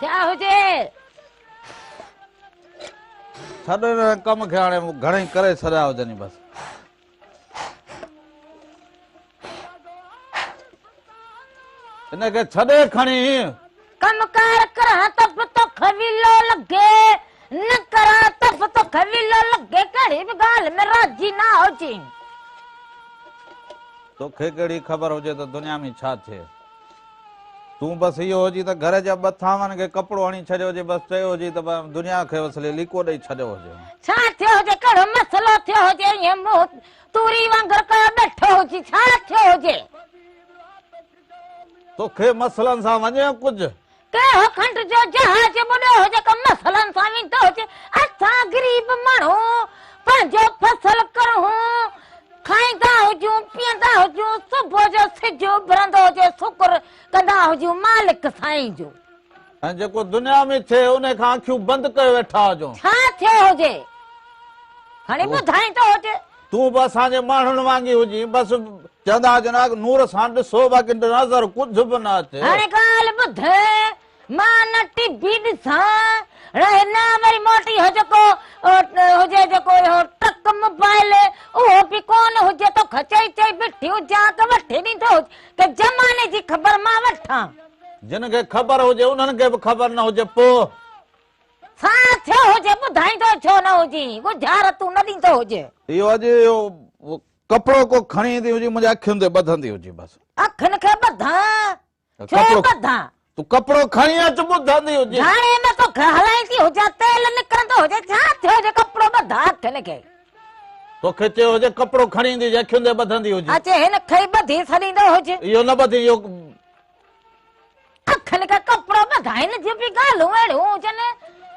क्या हुजे छॾ कम खे हाणे घणेई करे छॾिया हुजनि बस इनखे छॾे खणी कम कार करा तब तो खवीलो लगे न करा तब तो खवीलो लगे कड़ी भी गाल में राजी ना हो जी तोखे कहिड़ी ख़बर हुजे त दुनिया में छा थिए तूं बसि इहो हुजी त घर जा ॿ थांवनि खे कपिड़ो हणी छॾियो हुजे बसि चयो हुजे त दुनिया खे वसले लीको ॾेई छॾियो हुजे छा थियो हुजे कहिड़ो मसलो थियो हुजे ईअं मुंहुं तूरी वांगुरु कयो ॾठो हुजे छा थियो हुजे तोखे मसलनि सां वञे कुझु कहिड़ो खंड जो जहाज बुॾो हुजे का मसलनि सां वेंदो हुजे असां गरीब माण्हू पंहिंजो फसल करूं खाईंदा हुजूं पीअंदा हुजूं सुबुह जो सिज उभरंदो हुजे शुक्र कंदा हुजूं मालिक साईं जो ऐं जेको दुनिया में थिए उन खां अखियूं बंदि करे वेठा हुजूं छा थियो हुजे हाणे ॿुधाईंदो हुजे तूं बि असांजे माण्हुनि वांगी हुजी बसि चवंदा हुजनि नूर सां ॾिसो बाक़ी नज़र कुझु बि न अचे हाणे ॻाल्हि ॿुध मां न टीवी ॾिसां रहे न वरी मोटी हो जेको हुजे जेको टक मोबाइल उहो बि कोन हुजे तो खचई चई बिठी हुजां त वठी ॾींदो हुजे के ज़माने जी ख़बर मां वठां जिन खे ख़बर हुजे उन्हनि खे बि ख़बर न हुजे पोइ छा थियो हुजे ॿुधाईंदो छो न हुजी गुज़ार तूं न ॾींदो हुजे इहो अॼु कपिड़ो को खणी ईंदी हुजी मुंहिंजे अखियुनि ते ॿधंदी हुजी बसि अखियुनि खे ॿधां छो ॿधां तूं कपिड़ो खणी अचु ॿुधंदी हुजे हाणे में तो हलाईंदी हुजां तेल निकिरंदो हुजे छा थियो हुजे कपिड़ो ॿधां अखियुनि खे तोखे चयो हुजे कपिड़ो खणी ईंदी हुजे अखियुनि ते ॿधंदी हुजे अचे हिन खे ॿधी छॾींदो हुजे इहो न ॿधी इहो अखियुनि खे कपिड़ो ॿधाइनि जी बि ॻाल्हियूं अहिड़ियूं हुजनि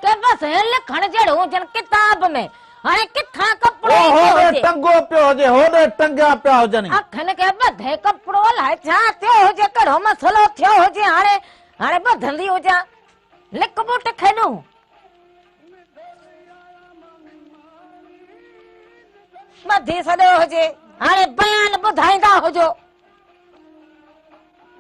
के बसि लिखण जहिड़ियूं हुजनि किताब में हाणे किथां कपिड़ो टंगो पियो हुजे होॾे टंगिया पिया हुजनि अखियुनि खे ॿधे कपिड़ो अलाए छा थियो हुजे कहिड़ो मसलो थियो हुजे हाणे हाणे ॿधंदी हुजां लिक बुट खेॾूं ॿधी छॾियो हुजे हाणे बयान ॿुधाईंदा हुजो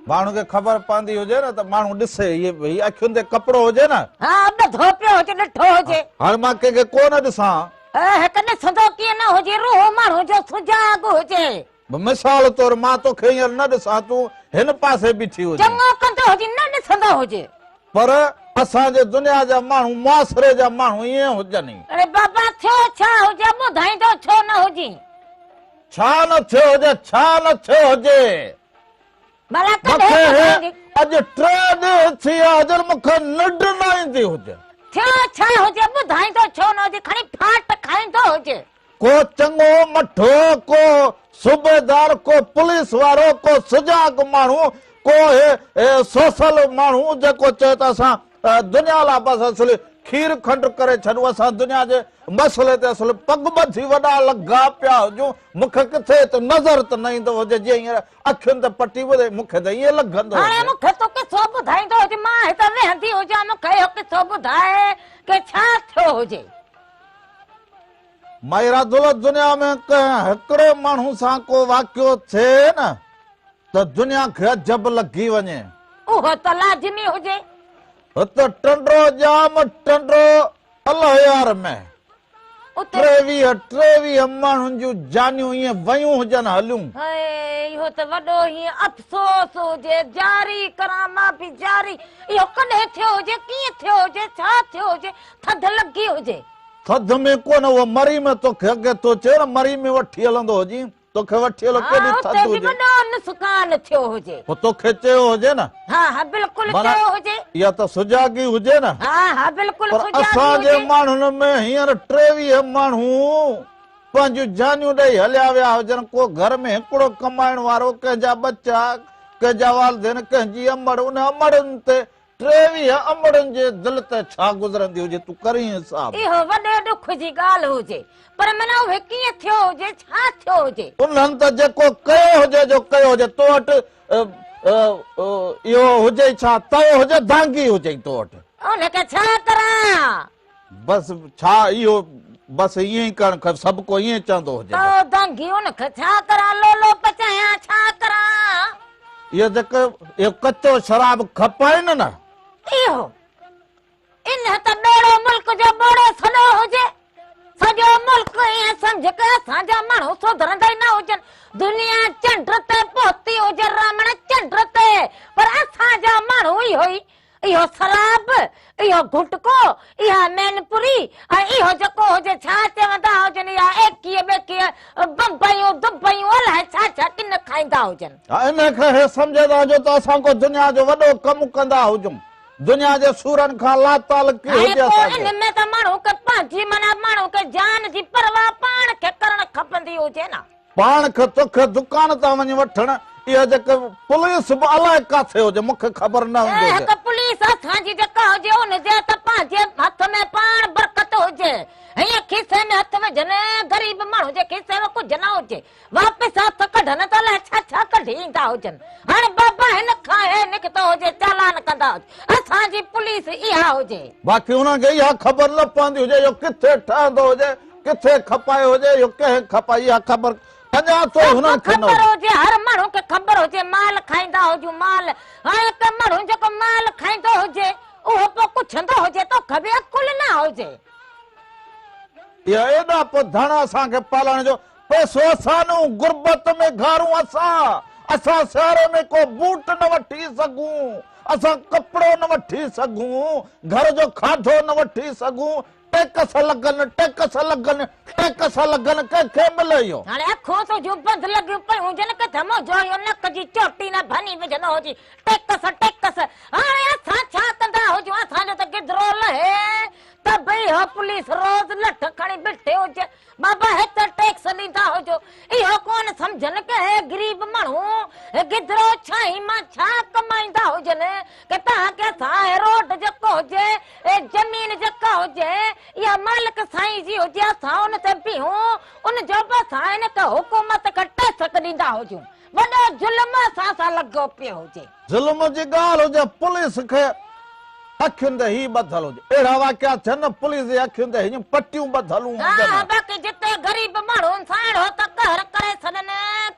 माण्हू खे ख़बर पवंदी हुजे न त माण्हू ॾिसे इहे भई अखियुनि ते कपिड़ो हुजे न हा ॿधो पियो हुजे ॾिठो हुजे हाणे मां कंहिंखे कोन ॾिसां हिकु ॾिसंदो कीअं न हुजे रूह माण्हू जो सुजाॻ हुजे मिसाल तौर मां तोखे हींअर न ॾिसां तूं हिन पासे बीठी हुजे चङो कंदो हुजे न ॾिसंदो हुजे पर असांजे दुनिया जा माण्हू मुआसिरे जा माण्हू ईअं हुजनि अरे बाबा थियो छा हुजे ॿुधाईंदो छो न हुजे छा न थियो हुजे छा न थियो हुजे भला मूंखे अॼु 3 ॾींहं थी विया हुजनि मूंखे निंड न ईंदी हुजे थियो छा हुजे ॿुधाईंदो छो न हुजे खणी फाट खाईंदो हुजे को चङो मठो को सूबेदार को पुलिस वारो को सुजाग माण्हू को सोशल माण्हू जेको चए त असां दुनिया लाइ बसि असुल खीर खंड करे छॾूं असां दुनिया जे मसइले ते असुल पग ॿधी वॾा लॻा पिया हुजूं मूंखे किथे त नज़र त न ईंदो हुजे जीअं हींअर अखियुनि ते पटी ॿुधे मूंखे त ईअं लॻंदो हाणे मूंखे तो किसो ॿुधाईंदो हुजे मां हिते वेहंदी हुजां मूंखे इहो किसो ॿुधाए के छा थियो हुजे माइरादुल दुनिया में हिकिड़े माण्हू सां को वाक़ियो थिए न त दुनिया खे अजब लॻी वञे उहो त लाज़मी हुजे त टंडो जाम टंडो 1000 में 23 माण्हुनि जूं जानियूं ईअं वयूं हुजनि हलियूं इहो त वॾो हीअं अफ़सोस हुजे जारी करां मां बि जारी इहो कॾहिं थियो हुजे कीअं थियो हुजे छा थियो हुजे थधि लॻी हुजे थधि में कोन उहो मरी में तोखे अॻे तो चए न मरी में वठी हलंदो हुजी तोखे वठी हलो केॾी थधि हुजे वॾो नुक़सान थियो हुजे पोइ तोखे चयो हुजे न हा हा बिल्कुलु चयो हुजे इहा त सुजागी हुजे न हा हा बिल्कुलु असांजे माण्हुनि में हींअर 23 माण्हू पंहिंजूं जानियूं ॾेई हलिया विया हुजनि को घर में हिकिड़ो कमाइण वारो कंहिंजा बच्चा कंहिंजा वालदेन कंहिंजी अमड़ उन अमड़नि ते 23 अमड़नि जे दिलि ते छा गुज़रंदी हुजे तूं करीं हिसाब इहो वॾे ॾुख जी ॻाल्हि हुजे पर मना उहे कीअं थियो हुजे छा थियो हुजे उन्हनि त जेको कयो हुजे जो कयो हुजे तो वटि इहो हुजे छा तओ हुजे दांगी हुजे तो वटि उनखे छा करां बसि छा इहो बसि ईअं ई करणु खपे सभु को ईअं चवंदो हुजे दांगी उनखे छा करां लोलो पचायां छा करां इहो जेको इहो कचो शराब खपाइनि न इहो इन त ॿेड़ो मुल्क जो ॿोड़ो सॼो हुजे सॼो मुल्क ईअं सम्झ के असांजा माण्हू सुधरंदा ई न हुजनि दुनिया चंड ते पहुती हुजे रमण चंड ते पर असांजा माण्हू इहो शराब इहो गुटको इहा मैनपुरी ऐं इहो जेको हुजे छा चवंदा हुजनि इहा एकीअ ॿेकीअ बम्बयूं दुबयूं अलाए छा छा किन खाईंदा हुजनि इन खे हे सम्झंदा जो त असां को दुनिया जो वॾो कमु कंदा हुजूं दुनिया जे सूरनि खां लाताल की हुजे असांखे इन में त माण्हू खे पंहिंजी माना माण्हू खे जान जी परवाह पाण खे करणु खपंदी हुजे न पाण खे तोखे दुकान तां वञी वठण इहा जेके पुलिस बि अलाए काथे हुजे मूंखे ख़बर न हूंदी हिकु पुलिस असांजी जेका हुजे हुनजे त पंहिंजे हथ में पाण बरकत हुजे हीअं खीसे में हथ विझनि ग़रीब माण्हू जे खीसे में कुझु न हुजे वापसि हथ कढनि त अलाए छा छा कढी ईंदा हुजनि हाणे बाबा हिन खां हे निकितो हुजे चालान कंदा हुजे असांजी पुलिस इहा हुजे बाक़ी हुनखे इहा ख़बर न पवंदी हुजे इहो किथे ठहंदो हुजे किथे खपायो हुजे इहो कंहिं खपाए इहा ख़बर ख़बर हुजे हर माण्हू खे ख़बर हुजे माल खाईंदा हुजूं माल हाणे हिकु माण्हू जेको माल खाईंदो हुजे उहो पोइ पुछंदो हुजे तोखे बि अकुल न हुजे इहा एॾा पोइ धण असांखे पालण जो पैसो असां गुरबत में घारूं असां सियारे में को बूट न वठी सघूं असां कपिड़ो न वठी सघूं घर जो खाधो न वठी सघूं टैक्स लॻनि कंहिंखे मिले इहो हाणे अखो तो जो बंदि लॻियूं पयूं हुजनि किथे मोजो इहो नक जी चोटी न भनी विझंदो हुजे टैक्स हाणे असां छा कंदा हुजूं असांजो त गिदरो लहे त भई हो पुलिस रोज़ लठ खणी बीठे हुजे बाबा हिते टैक्स ॾींदा हुजो इहो कोन सम्झनि के हे गरीब माण्हू गिदरो छाई मां छा कमाईंदा हुजनि के तव्हांखे असां रोड जेको हुजे ज़मीन जेका हुजे या मालिक साईं जी हुजे असां उन ते बीहूं उन जो बि असां हिनखे हुकूमत खे टैक्स ॾींदा हुजूं वॾो ज़ुल्म असां सां लॻो पियो हुजे ज़ुल्म जी ॻाल्हि हुजे पुलिस खे अखियुनि ते ही ॿधल हुजे अहिड़ा वाकिया थियनि पुलिस जे अखियुनि ते हीअं पटियूं ॿधल बाक़ी जिते ग़रीब माण्हुनि सां अहिड़ो त कहर करे छॾनि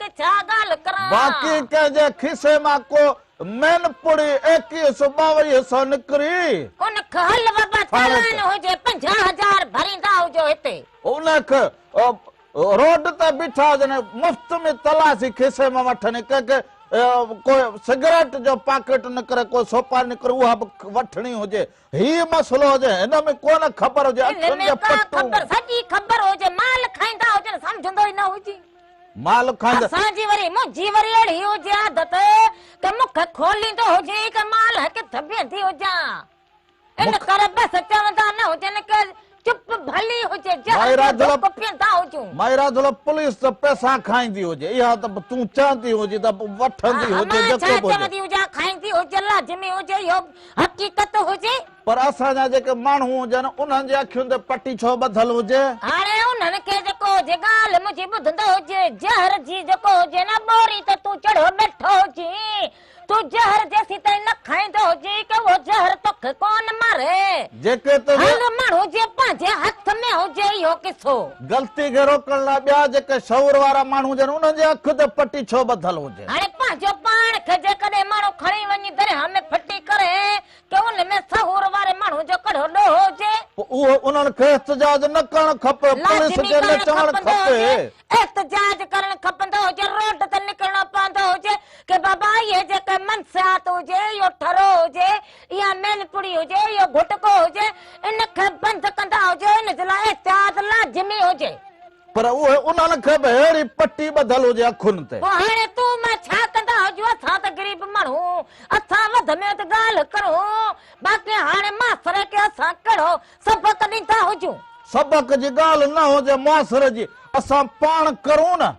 कि छा ॻाल्हि करां बाक़ी कंहिंजे खीसे मां को मैनपुड़ी 2152 निकिरी उन हल बाबा चालान हुजे 50,000 भरींदा हुजो हिते उनखे रोड ते बीठा हुजनि मुफ़्त में तलाशी खीसे मां वठनि कंहिंखे कोई सिगरेट जो पैकेट निकिरे कोई सोपारी निकिरे उहा बि वठणी हुजे ही मसलो हुजे हिन में कोन ख़बर हुजे सॼी ख़बर हुजे माल खाईंदा हुजनि सम्झंदो ई न हुजे माल खाईंदा असांजी वरी मुंहिंजी वरी अहिड़ी हुजे आदत कि मूंखे खोलींदो हुजे कि माल किथे बीहंदी हुजां इन करे बसि चवंदा न हुजनि कि चुप भली हुजे मायरा पुलिस त पैसा खाईंदी हुजे इहा त तूं चवंदी हुजे त वठंदी हुजे चवंदी हुजे खाईंदी हुजे लाज़मी हुजे इहो हक़ीक़त हुजे पर असांजा जेके माण्हू हुजनि उन्हनि जे अखियुनि ते पटी छो ॿधल हुजे हाणे उन्हनि खे जेको हुजे ॻाल्हि मुंहिंजी ॿुधंदो हुजे जहर जी जेको हुजे न ॿोरी त तूं चढ़ो वेठो हुजे तू जहर जैसी ताईं न खाईंदो हुजे कि वो जहर तोखे कोन मारे जेके त माण्हू जे पंहिंजे हथ में हुजे इहो किसो ग़लती खे रोकण लाइ ॿिया जेके शऊर वारा माण्हू हुजनि उन्हनि जे अख ते पटी छो ॿधल हुजे हाणे पंहिंजो पाण खे जेकॾहिं माण्हू खणी वञी दरिया में फिटी करे कि उन में शऊर वारे माण्हू जो कहिड़ो ॾोह हुजे उहो उन्हनि खे एहतजाज न करणु खपे पुलिस खे न चवणु खपे एहतजाज करणु खपंदो हुजे रोड ते निकिरणो पवंदो हुजे कि बाबा इहे जेके मनसियात हुजे इहो ठरो हुजे या मैनपुड़ी हुजे इहो गुटको हुजे इनखे बंदि कंदा हुजे इन जे लाइ एहतियात लाज़मी हुजे पर उहे उन्हनि खे बि अहिड़ी पटी ॿधल हुजे अखुनि ते हाणे तूं मां छा कंदा हुजूं असां त ग़रीब माण्हू असां वध में वधि ॻाल्हि करूं बाक़ी हाणे मास्तर खे असां कहिड़ो सबक ॾींदा हुजूं सबक जी ॻाल्हि न हुजे मास्तर जी असां पाण करूं न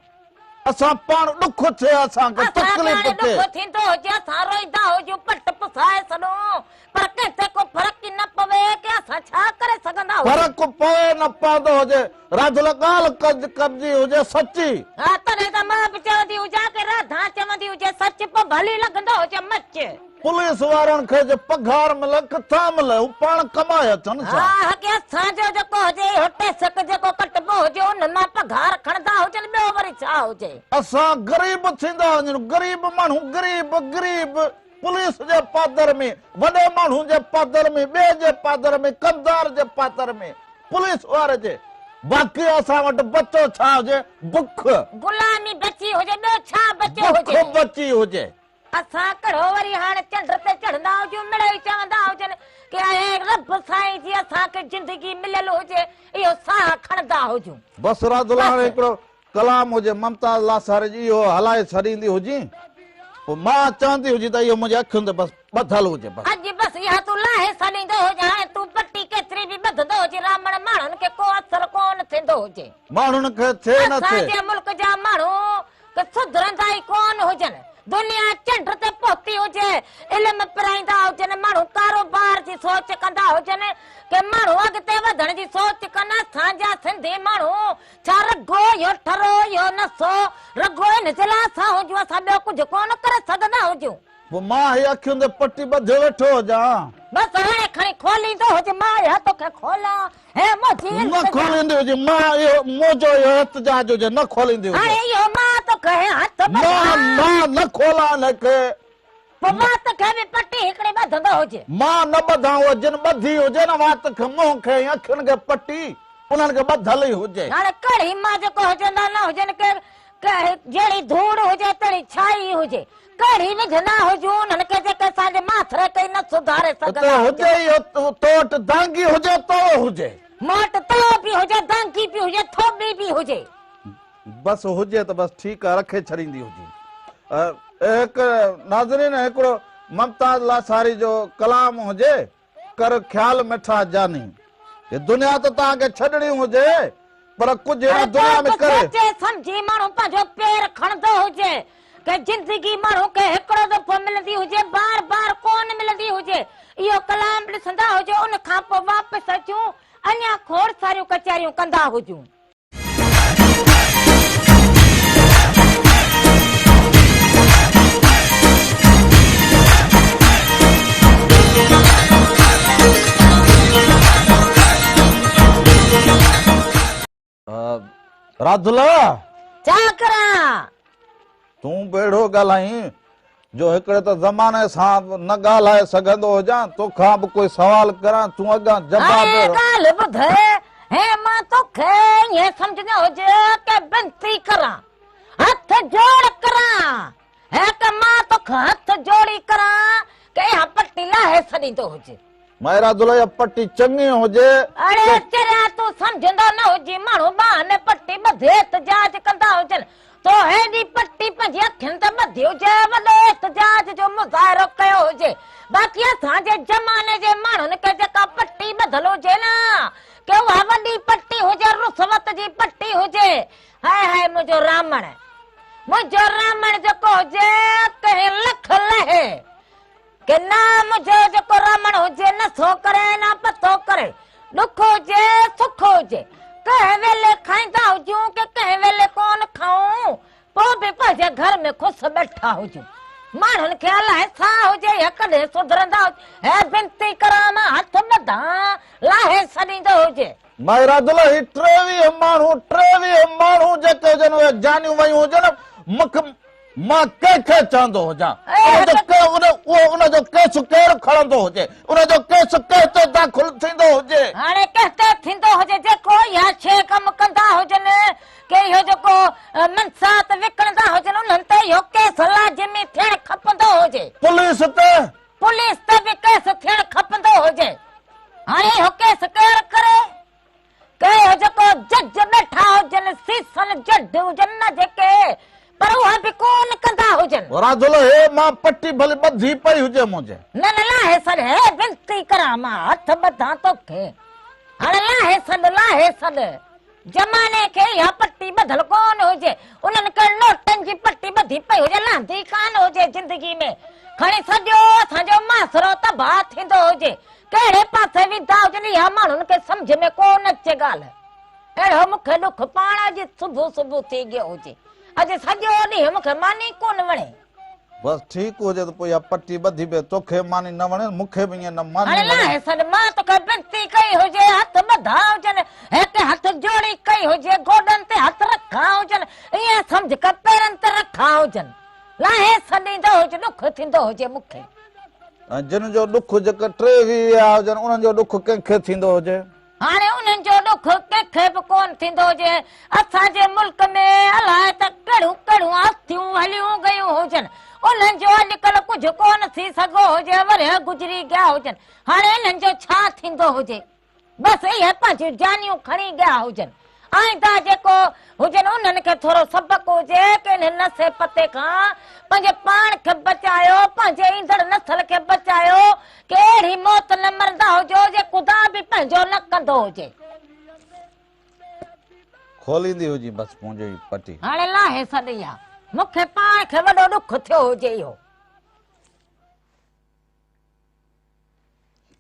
असां पाण ॾुख थिए असांखे तकलीफ़ थिए थींदो हुजे असां रोईंदा हुजूं पट पुसाए छॾूं पर कंहिंखे को फ़र्क़ु ई न पवे कि असां छा करे सघंदा फ़र्क़ु पवे न पवंदो हुजे राधुल ॻाल्हि कबजी हुजे सची हा तॾहिं त मां बि चवंदी हुजां कि राधा चवंदी हुजे सच पोइ भली लॻंदो हुजे मच पुलिस वारनि खे जे पघार मिले किथां मिले हू पाण कमाए अचनि हा कि असांजो जेको हुजे टैक्स जेको कटबो हुजे उन मां पघार खणंदा हुजनि ॿियो वरी छा हुजे असां ग़रीब थींदा वञूं गरीब माण्हू गरीब पुलिस जे पादर में, वॾे माण्हू जे पादर में, ॿिए जे पादर में, कंदार जे पादर में, पुलिस वारे जे। बाक़ी असां वटि बचो छा हुजे? बुख। गुलामी बची हुजे, ॿियो छा बचियो बुख हुजे? बची हुजे। असां कड़ो वरी हाणे चंड ते चढ़ंदा हुजूं, मिड़ई चवंदा हुजनि कि आहे रब साईं जी असांखे जिंदगी मिलियल हुजे, इहो साह खणंदा हुजूं। बसि रादुल्ला हाणे हिकिड़ो कलाम हुजे मुमताज़ लासारी जी, इहो हलाए छॾींदी हुजी, पोइ मां चवंदी हुजी त इहो मुंहिंजे अखियुनि ते बसि ॿधल हुजे। बसि अॼु बसि इहा तूं लाहे छॾींदो हुजे, हाणे तूं पटी केतिरी बि ॿधंदो हुजे, रामण माण्हुनि खे को असर कोन थींदो हुजे। माण्हुनि खे थिए न थिए, असांजे मुल्क जा माण्हू के सुधरंदा ई कोन हुजनि। दुनिया चंड ते पहुती हुजे, इल्म पढ़ाईंदा हुजनि, माण्हू कारोबार जी सोच कंदा हुजनि, के माण्हू अॻिते वधण जी सोच कनि। असांजा सिंधी माण्हू छा रगो इहो ठरो इहो नसो, रगो इन जे लाइ असां हुजूं, असां ॿियो कुझु कोन करे सघंदा हुजूं। पोइ मां हीअ अखियुनि ते पटी ॿधे वेठो हुजां। बसि हाणे खणी खोलींदो हुजे, मां इहा तोखे खोलां, हे मुंहिंजी न खोलींदी हुजे, मां इहो मुंहिंजो इहो एहतजाज हुजे, न खोलींदी हुजे। हाणे इहो मां तोखे हथ मां न खोलां हिनखे, पोइ मां तोखे बि पटी हिकिड़ी ॿधंदो हुजे। मां न ॿधां, उहा जिन ॿधी हुजे न वात खे, मुंहं खे, अखियुनि खे पटी उन्हनि खे ॿधल ई हुजे। हाणे कड़ी मां जेको हुजंदा न हुजनि, के जहिड़ी धूड़ हुजे तहिड़ी छाई हुजे, कड़ी विझंदा हुजूं उन्हनि खे जेके असांजे माथरे खे न सुधारे सघंदा हुजे। इहो तो वटि दांगी हुजे, तओ हुजे, मोट तलो बि हुजे, दांगी बि हुजे, थोबी बि हुजे, बसि हुजे त बसि ठीकु आहे, रखे छॾींदी हुजे। हिकु नाज़रीन, हिकिड़ो मुमताज़ लासारी जो कलाम हुजे, कर ख्याल मिठा जानी, ये दुनिया त तव्हांखे छॾणी हुजे, पर कुझु हिन दुनिया में करे सोचे सम्झी माण्हू पंहिंजो पेर खणंदो हुजे, के जिंदगी माण्हू खे हिकिड़ो दफ़ो मिलंदी हुजे, बार बार कोन मिलंदी हुजे। इहो कलाम ॾिसंदा हुजे, उन खां पोइ वापसि अचूं, अञा खोड़ सारियूं कचहरियूं कंदा हुजूं। राधुला छा करां? तूं बेड़ो ॻाल्हाई जो हिकिड़े त ज़माने सां न ॻाल्हाए सघंदो हुजां, तोखां बि कोई सवाल करां, तूं अॻां जवाब। ॻाल्हि ॿुध, हे मां तोखे ईअं सम्झंदो हुजे के बिनती करां, हथ जोड़ करां, हे के मां तोखे हथ जोड़ी करां के इहा पटी लाहे छॾींदो हुजे। मायरा दुला पट्टी चङी हुजे। अरे तेरा तूं सम्झंदो न हुजी, माण्हू बहाने पट्टी ॿधे एहतजाज कंदा हुजनि, तो हेॾी पट्टी पंहिंजी अखियुनि ते ॿधी हुजे, वॾो एहतजाज जो मुज़ाहिरो कयो हुजे। बाक़ी असांजे ज़माने जे माण्हुनि खे जेका पट्टी ॿधल हुजे न, के उहा वॾी पट्टी हुजे, रुसवत जी पट्टी हुजे। हाय हाय मुंहिंजो रामण जेको हुजे, कंहिं लख लहे के ना मुंहिंजो जेको रामण हुजे, नथो करे न पतो करे, ॾुख हुजे सुख हुजे, कंहिं वेले खाईंदा हुजूं के कंहिं वेले कोन खाऊं, पोइ बि पंहिंजे घर में ख़ुशि वेठा हुजूं। माण्हुनि खे अलाए छा हुजे, या कॾहिं सुधरंदा हुजे, हे बिनती करां मां हथ ॿधां, लाहे छॾींदो हुजे। मायरा दुला ही 23 माण्हू जेके हुजनि, उहे जानियूं वयूं हुजनि, मां कंहिंखे चवंदो हुजां, उनजो केस केरु खणंदो हुजे, उनजो केस कंहिं दाख़िल थींदो हुजे। हाणे कंहिं थींदो हुजे, जेको इहा शइ कमु कंदा हुजनि, के इहो जेको मनसात विकिणंदा हुजनि, उन्हनि ते इहो केस लाज़िमी थियणु खपंदो हुजे। पुलिस ते बि केस थियणु खपंदो हुजे। हाणे इहो केस केरु करे? के इहो जेको जज वेठा हुजनि, सीसन जज हुजनि न जेके, पर उहा बि कोन कंदा हुजनि। राधुला हे मां पट्टी भले ॿधी पई हुजे मुंहिंजे, न लाहे छॾ, हे बिनती करां मां हथ ॿधां तोखे, हाणे लाहे छॾ। ज़माने खे इहा पट्टी ॿधल कोन हुजे, उन्हनि खे नोटनि जी पट्टी ॿधी पई हुजे, लांदी कान हुजे जिंदगी में, खणी सॼो असांजो मासरो तबाह थींदो हुजे। कहिड़े पासे विधा हुजनि, इहा माण्हुनि खे सम्झ में कोन अचे ॻाल्हि। अहिड़ो मूंखे ॾुख पाण अॼु सुबुह थी गयो हुजे, अॼु सॼो ॾींहुं मूंखे मानी कोन वणे। बस ठीक हो जाए तो कोई पट्टी बधी पे तोखे मानी न वणे मुखे भी न मानी अरे लाहे सन मां तो के बिनती कई हो जे हथ बधा हुजन एक हाथ जोड़ी कई हो जे गोडन ते हाथ रखा हुजन ये समझ के पैरन ते रखा हुजन लाहे सॾींदो हुजे ॾुख थींदो हुजे मूंखे जिन जो दुख जेका 23 हुजनि उन्हनि जो दुख कंहिंखे थींदो हुजे हाणे उन्हनि जो ॾुख कंहिंखे बि कोन थींदो हुजे असांजे मुल्क में अलाए त कहिड़ियूं कहिड़ियूं हस्तियूं हलियूं गयूं हुजनि उन्हनि जो अॼुकल्ह कुझु कोन थी सघो हुजे वरी गुज़री गया हुजनि हाणे इन्हनि जो छा थींदो हुजे बसि इहे पंहिंजियूं जानियूं खणी गया हुजनि आईंदा जेको हुजनि उन्हनि खे थोरो सबक़ हुजे कि इन नसे पते खां पंहिंजे पाण खे बचायो पंहिंजे ईंदड़ नसल खे बचायो कि अहिड़ी मौत न मरंदा हुजो जे ख़ुदा बि पंहिंजो न कंदो हुजे खोलींदी हुजी बसि मुंहिंजी पटी हाणे लाहे सॾी आहे मूंखे पाण खे वॾो ॾुख थियो हुजे इहो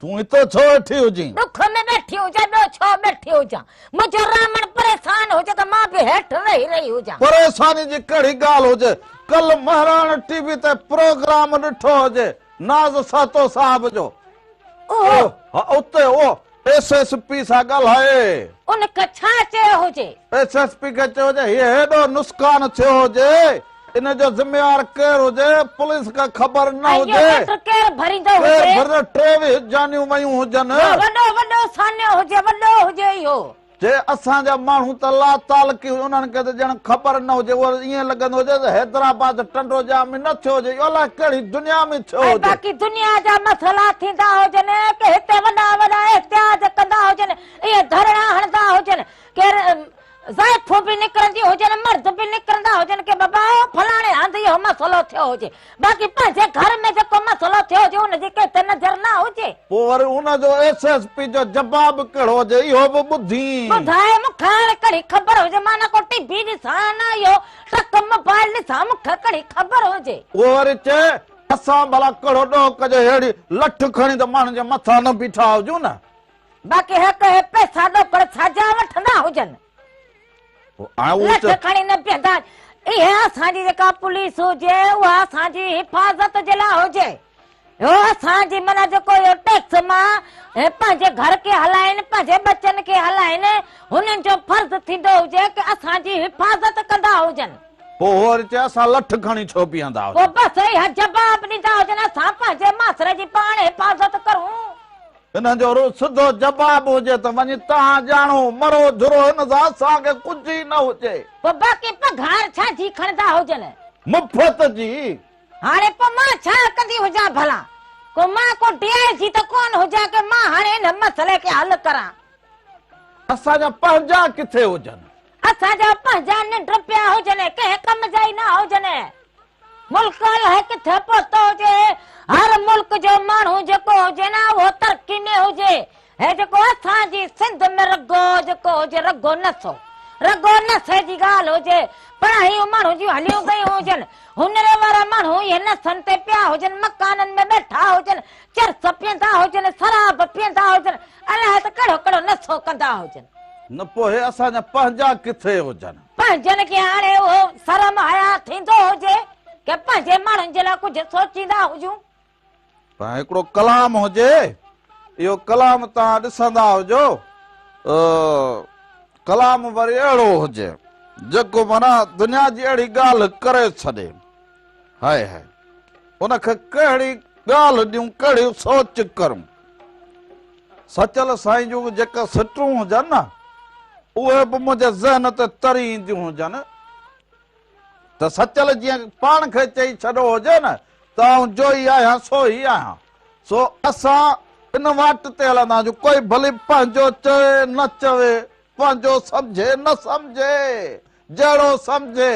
तूं हिते छो वेठी हुजी ॾुख में वेठी हुजां ॿियो छो वेठी हुजां मुंहिंजो रामण परेशान हुजे त मां बि हेठि वेही रही हुजां परेशानी जी कहिड़ी ॻाल्हि हुजे कल महाराण टीवी ते प्रोग्राम ॾिठो हुजे नाज़ सातो साहब जो उते उहो एसएसपी सां ॻाल्हाए उनखे छा चयो हुजे एसएसपी खे चयो हुजे हीअ हेॾो नुक़सान थियो हुजे इन जो ज़िम्मेवार केरु हुजे पुलिस खे ख़बर न हुजे केरु भरींदो हुजे 23 जानियूं वयूं हुजनि वॾो वॾो सान्यो हुजे वॾो हुजे इहो जे असांजा माण्हू त लातालकी उन्हनि खे त ॼण ख़बर न हुजे उहो ईअं लॻंदो हुजे त हैदराबाद टंडो जाम में न थियो हुजे इहो अलाए कहिड़ी दुनिया में थियो हुजे बाक़ी दुनिया जा मसइला थींदा हुजनि कि हिते वॾा वॾा एहतियात कंदा हुजनि इहे धरणा हणंदा हुजनि केरु ज़ाइफ़ूं बि निकिरंदी हुजनि मर्द बि निकिरंदा हुजनि कि बाबा फलाणे हंधि इहो मसइलो थियो हुजे बाक़ी पंहिंजे घर में जेको मसइलो थियो हुजे उनजी कंहिं नज़र न हुजे पोइ वरी उनजो एसएसपी जो जवाब कहिड़ो हुजे इहो बि ॿुधी ॿुधाए मूंखे हाणे कहिड़ी ख़बर हुजे मां न को टीवी ॾिसां न इहो टक मोबाइल ॾिसां मूंखे कहिड़ी ख़बर हुजे उहो वरी चए असां भला कहिड़ो ॾोह कजे अहिड़ी लठ खणी त माण्हुनि जे मथां न बीठा हुजूं न बाक़ी हिकु पैसा ॾोकड़ छाजा वठंदा हुजनि लठ खणी न पीअंदा इहे असांजी जेका पुलिस हुजे उहा असांजी हिफ़ाज़त जे लाइ हुजे असांजी माना जेको इहो टैक्स मां पंहिंजे घर खे हलाइनि पंहिंजे बचनि खे हलाइनि हुननि जो फर्ज़ थींदो हुजे कि असांजी हिफ़ाज़त कंदा हुजनि पोइ वरी चए असां लठ खणी छो पीअंदा पोइ बसि इहा जवाब ॾींदा हुजनि असां पंहिंजे मासर जी पाण हिफ़ाज़त करूं हिन जो सिधो जवाब हुजे त वञी तव्हां ॼाणो मरो झुरो हिन सां असांखे कुझु ई न हुजे पोइ बाक़ी पघार छा जी खणंदा हुजनि मुफ़्त जी हाणे पोइ मां छा कंदी हुजां भला को मां को डीआईजी त कोन हुजां कि मां हाणे हिन मसइले खे हल करां असांजा पंहिंजा किथे हुजनि असांजा पंहिंजा निंड पिया हुजनि कंहिं कम जा ई न हुजनि मुल्क अलाए किथे पहुतो हुजे हर मुल्क जो माण्हू जेको हुजे न उहो तरक़ी में हुजे हे जेको असांजी सिंध में रगो जेको हुजे रगो नसे जी ॻाल्हि हुजे पढ़ाई माण्हू जूं हलियूं गयूं हुजनि हुनर वारा माण्हू इहे नसनि ते पिया हुजनि मकाननि में वेठा हुजनि चरस पीअंदा हुजनि शराब पीअंदा हुजनि अलाए त कहिड़ो कहिड़ो नसो कंदा हुजनि न पोइ हे असांजा पंहिंजा किथे हुजनि पंहिंजनि खे हाणे उहो शर्म हया थींदो हुजे कि पंहिंजे माण्हुनि जे लाइ कुझु सोचींदा हुजूं हिकिड़ो कलाम हुजे इहो कलाम तव्हां ॾिसंदा हुजो कलाम वरी अहिड़ो हुजे जेको माना दुनिया जी अहिड़ी ॻाल्हि करे छॾे हाय हाय उनखे कहिड़ी ॻाल्हि ॾियूं कहिड़ी सोच करूं सचल साईं जूं जेका सिटूं हुजनि न उहे बि मुंहिंजे ज़हन ते तरी ईंदियूं हुजनि त सचल जीअं पाण खे चई छॾो हुजे न त आउं जो ई आहियां सो ई आहियां सो असां इन वाट ते हलंदा आहियूं कोई भली पंहिंजो चवे न चवे पंहिंजो सम्झे न सम्झे जहिड़ो सम्झे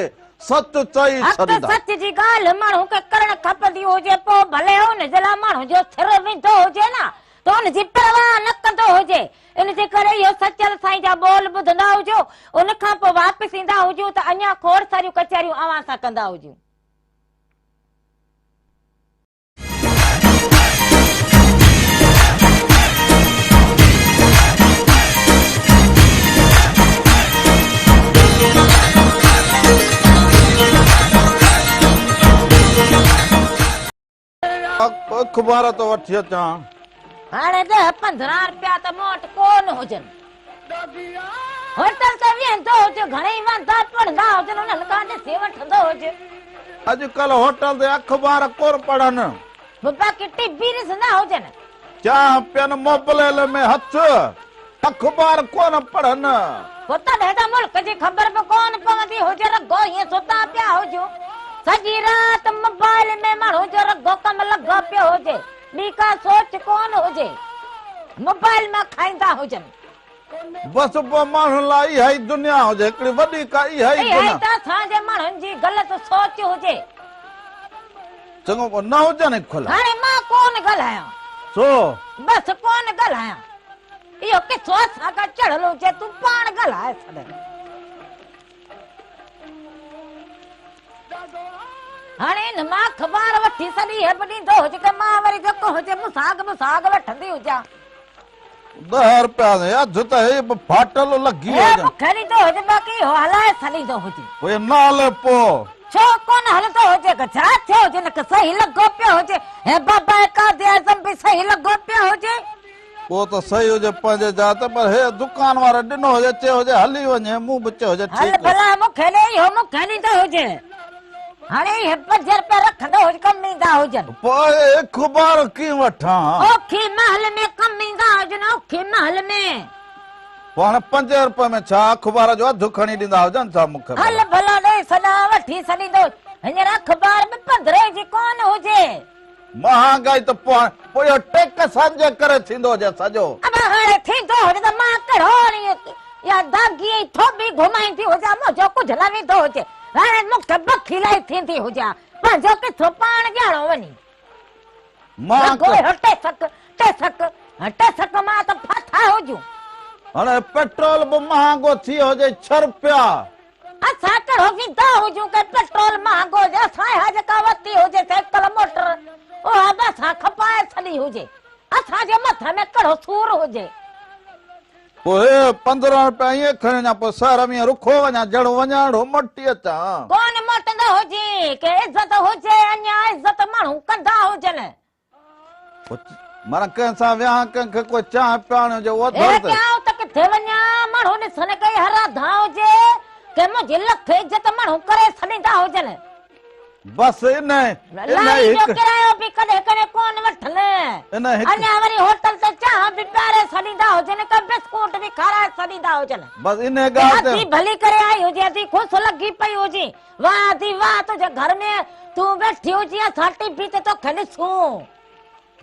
सच चई छॾींदा सच जी ॻाल्हि माण्हू खे करणु खपंदी हुजे पोइ भले हुन जे लाइ माण्हू जो सिर वेंदो हुजे न त हुनजी परवाह न कंदो हुजे इनजे करे इहो सचल साईं जा बोल ॿुधंदा हुजो उन खां पोइ वापसि ईंदा हुजूं त अञा खोड़ सारियूं कचहरियूं अवां सां कंदा हुजूं अखबार तो वठी अचां हाणे 10-15 रुपया त मूं वटि कोन हुजनि होटल ते वेंदो हुजे घणेई वांदा पढ़ंदा हुजनि उन्हनि खां ॾिसी वठंदो हुजे अॼुकल्ह होटल ते अख़बार कोन पढ़नि, बाक़ी टीवी ॾिसंदा हुजनि। चाह पियनि मोबाइल में हथ, अख़बार कोन पढ़नि। पोइ तॾहिं त मुल्क जी ख़बर बि कोन पवंदी हुजे, रगो हीअं सुता पिया हुजूं सॼी राति मोबाइल में माण्हू जो रगो कम लॻो पियो हुजे, ॿी का सोच कोन हुजे, मोबाइल में खाईंदा हुजनि। बस पोइ माण्हुनि लाइ इहा ई दुनिया हुजे, हिकिड़ी वॾी का इहा ई दुनिया। त असांजे माण्हुनि जी ग़लति सोच हुजे। चङो पोइ न हुजनि खुला। हाणे मां कोन ॻाल्हायां, छो बसि कोन ॻाल्हायां, इहो किथो असां खां चढ़ियल हुजे, तूं पाण ॻाल्हाए छॾ। हाणे हिन मां अख़बार वठी सॼी हेब ॾींदो हुजे की मां वरी जेको हुजे मुसाग वठंदी हुजां। 10 रुपया अधु त हे फाटल लॻी हुजे, मूंखे ॾींदो हुजे, बाक़ी इहो हलाए छॾींदो हुजे। पोइ न हले पोइ छो कोन हलंदो हुजे, छा थियो हुजे, न सही लॻो पियो हुजे, हे बाबा कादे आज़म बि सही लॻो पियो हुजे। पोइ त सही हुजे पंहिंजे जात, पर हे दुकान वारो ॾिनो हुजे, चयो हुजे हली वञे, मूं बि चयो हुजे हल भला मूंखे ॾे, इहो मूंखे ॾींदो हुजे। हाणे हे 5 रुपया रखंदो हुजे, कम ईंदा हुजनि। पोइ अख़बार कीअं वठां? ओखी महल में कम ईंदा हुजनि, ओखी महल में। पोइ हाणे 5 रुपए में छा अख़बार जो अधु खणी ॾींदा हुजनि छा मूंखे? हल भला ॾेई सॾा वठी छॾींदो, हींअर अख़बार में 15 जी कोन हुजे। महांगाई त पोइ इहो टैक्स जे करे थींदो हुजे सॼो। अब हाणे थींदो हुजे त मां कहिड़ो या दागी थोबी घुमाईंदी हुजां, मुंहिंजो कुझु न वेंदो हुजे। हाणे मूंखे बखीलाई थींदी हुजां, पंहिंजो किथो पाण ॼाणो वञी। टेसक मां त फाथा हुजूं। हाणे पेट्रोल बि महांगो थी हुजे 6 रुपया। असां कहिड़ो वेंदा हुजूं की पेट्रोल महांगो हुजे, असां जेका वरिती हुजे साइकिल मोटर उहा बि असां खपाए छॾी हुजे, असांजे मथां में कहिड़ो सूर हुजे। पोइ 15 रुपया ईअं खणी वञा, पोइ शहर में रुखो वञा, जड़ वञाड़ो मोटी अचां। कोन मोटंदो हुजे, के इज़त हुजे, अञा इज़त माण्हू कंदा हुजनि। माना कंहिंसां वियाह, कंहिंखे कोई चांहि पियाण हुजे, उहो त किथे वञा, माण्हू ॾिसण कई हराधा हुजे के मुंहिंजी लख इज़त माण्हू करे छॾींदा हुजनि। बस इन लारी जो किरायो बि कॾहिं कॾहिं कोन वठल, अञा वरी होटल ते चाह बि प्यारे छॾींदा हुजनि, के बिस्कुट बि खाराए छॾींदा हुजनि। बस इन ॻाल्हि ते भली करे आई हुजे, अधी खुश लगी पई हुजे, वाह दी वाह, तुझे घर में तू बैठी हुजी, असां टीवी ते तोखे ॾिसूं।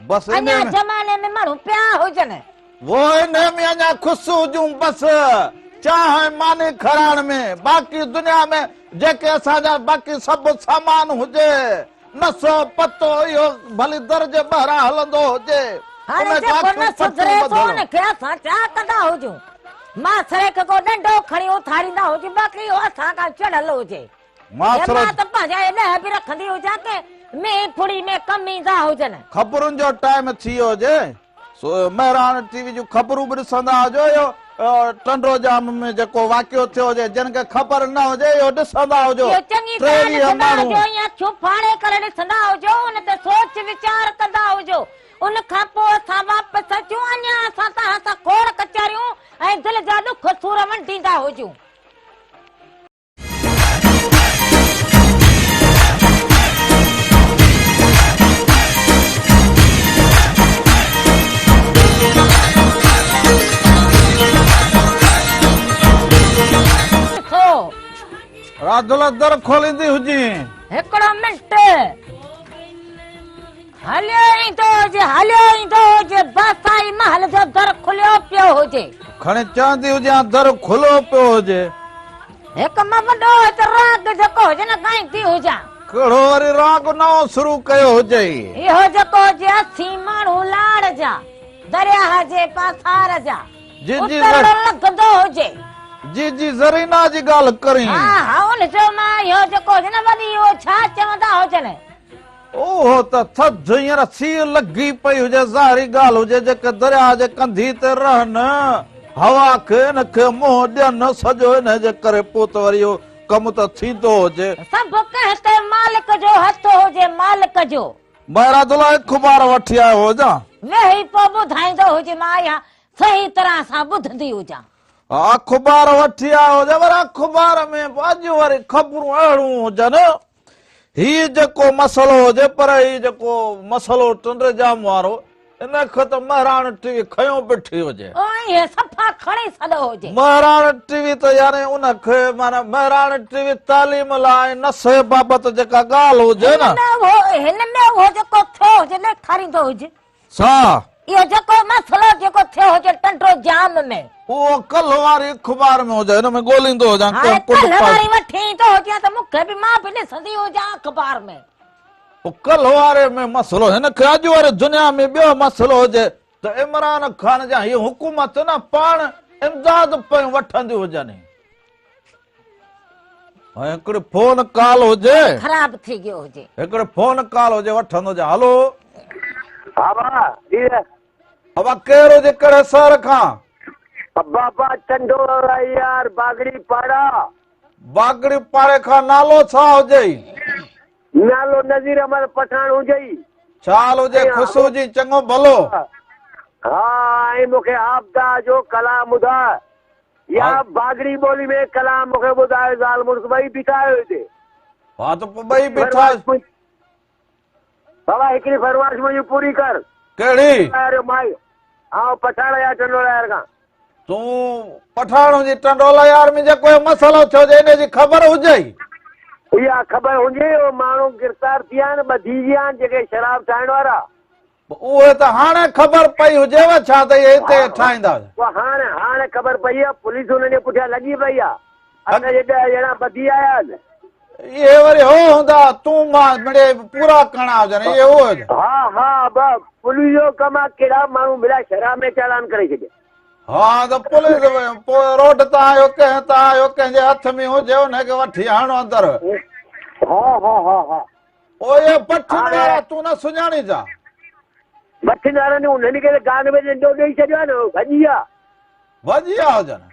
बस अञा जमाने में माण्हू पिया हुजनि, वो इन में अञा खुश हुजूं, बस चाह मानी खराइण में। बाक़ी दुनिया में जेके असांजा बाक़ी सभु सामान हुजे, नसो पतो इहो भली दर्जे ॿाहिरां हलंदो हुजे। हाणे जेको न सुधरे सो हुनखे असां छा कंदा हुजूं? मासरे खे को डंडो खणी उथारींदा हुजे, बाक़ी इहो असां खां चढ़ियल हुजे। मां त पंहिंजा ॾह बि रखंदी हुजां के में फुड़ी में कम ईंदा हुजनि। ख़बरुनि जो टाइम थी वियो हुजे, महिरान टीवी जूं ख़बरूं बि ॾिसंदा हुजो। इहो टंडो जाम में जेको वाक़ियो थियो हुजे, जिन खे ख़बर न हुजे, इहो ॾिसंदा हुजो। चङी तरह फाड़े करे ॾिसंदा हुजो, उन ते सोच वीचार कंदा हुजो। उन खां पोइ असां वापसि अचूं, अञा असां तव्हां सां खोड़ कचारियूं ऐं दिलि जा ॾुख सूर वंडींदा हुजूं। राधुल दर खोलींदी हुजी, हिकिड़ो मिंट हलियो ईंदो हुजे, बसाई महल जो दर खुलियो पियो हुजे, खणी चवंदी हुजे दर खुलो पियो हुजे। हिकु मां वॾो राग जेको हुजे न गाईंदी हुजां। कहिड़ो वरी राग नओं शुरू कयो हुजे? इहो जेको हुजे 80 माण्हू लाड़ जा, दरिया जे पासार जा, लॻंदो हुजे। जी जी ज़रीना जी ॻाल्हि करी। हा उन जो मां इहो जेको हुजे न वॾी उहो छा चवंदा हुजनि? ओहो त थधि हींअर सीउ लॻी पई हुजे, ज़ाहिरी ॻाल्हि हुजे, जेके दरिया जे कंधी ते रहनि, हवा खे हिनखे मुंहुं ॾियनि, सॼो हिन जे करे पोइ त वरी इहो कमु त थींदो हुजे। सभु कंहिं ते मालिक जो हथ हुजे, मालिक जो। महरादुल्ला अख़बार वठी आयो हुजां, वेही पोइ ॿुधाईंदो हुजे, मां इहा सही तरह सां ॿुधंदी हुजां। अख़बार वठी आयो हुजे, पर अख़बार में अॼु वरी ख़बरूं अहिड़ियूं हुजनि, ही जेको मसलो हुजे पर ही जेको मसलो टंडे जाम वारो इन खे त महाराण टीवी खयो बीठी हुजे। ओए सफ़ा खणी छॾो हुजे। महाराण टीवी त यानी उनखे माना महाराण टीवी तालीम लाइ नशे बाबति जेका ॻाल्हि हुजे न हिन में उहो जेको थियो हुजे ॾेखारींदो हुजे। छा इहो जेको मसलो जेको थियो हुजे टंडो जाम में उहो कल्ह वारी अख़बार में हुजे, हिन में ॻोल्हींदो हुजां हाणे कल्ह वारी वठी ईंदो हुजे त मूंखे बि मां बि ॾिसंदी हुजां अख़बार में। कल्ह वारे में मसलो हिन खे अॼु वारी दुनिया में ॿियो मसलो हुजे त इमरान खान जा हीअ हुकूमत न पाण इमदाद पियूं वठंदी हुजनि। हिकिड़ी फोन कॉल हुजे ख़राब थी गयो हुजे, हिकिड़ी फोन कॉल हुजे वठंदो हुजे। हलो हा भाउ अब केरु हुजे कहिड़े शहर खां? बाबा चंडो यार बागड़ी पाड़ा। बागड़ी पाड़े खां नालो छा हुजे? नालो नज़ीर अहमद पठान हुजे। छाल हुजे खुशू जी चङो भलो। हाँ ऐं मूंखे आपदा जो कलाम ॿुधाए या बागड़ी ॿोली में कलाम मूंखे ॿुधाए। ज़ाल मुड़ुस ॿई बीठा आहियो हिते। हा त पोइ ॿई बीठा। बाबा हिकिड़ी फरमाइश मुंहिंजी पूरी कर। कहिड़ी? माई आउं पठान या टंडोला यार खां। तूं पठाण जी टंडोला यार में जेको मसलो थियो जे इन जी ख़बर हुजे? इहा ख़बर हुजे उहो माण्हू गिरफ़्तार थी विया आहिनि ॿ धीअ आहिनि जेके शराब ठाहिण वारा। उहे त हाणे ख़बर पई हुजेव छा त इहे हिते ठाहींदा? हाणे ख़बर पई आहे, पुलिस हुननि जे पुठियां लॻी पई आहे। असांजे 10 ॼणा ॿधी आया आहिनि। इहे वरी हो हूंदा तूं मां मिड़े पूरा करणा हुजनि इहे हो। हा पुलिस जो कमु आहे कहिड़ा माण्हू मिलिया शराब में चालान करे छॾे। हा त पुलिस पोइ रोड तां आयो कंहिं तां आयो कंहिंजे हथ में हुजे हुनखे वठी आणो अंदरि। हा ओए पठन वारा तूं न सुञाणी जा? मथिन वारनि उन्हनि खे गान में डंडो ॾेई छॾियो आहे न भॼी विया हुजनि।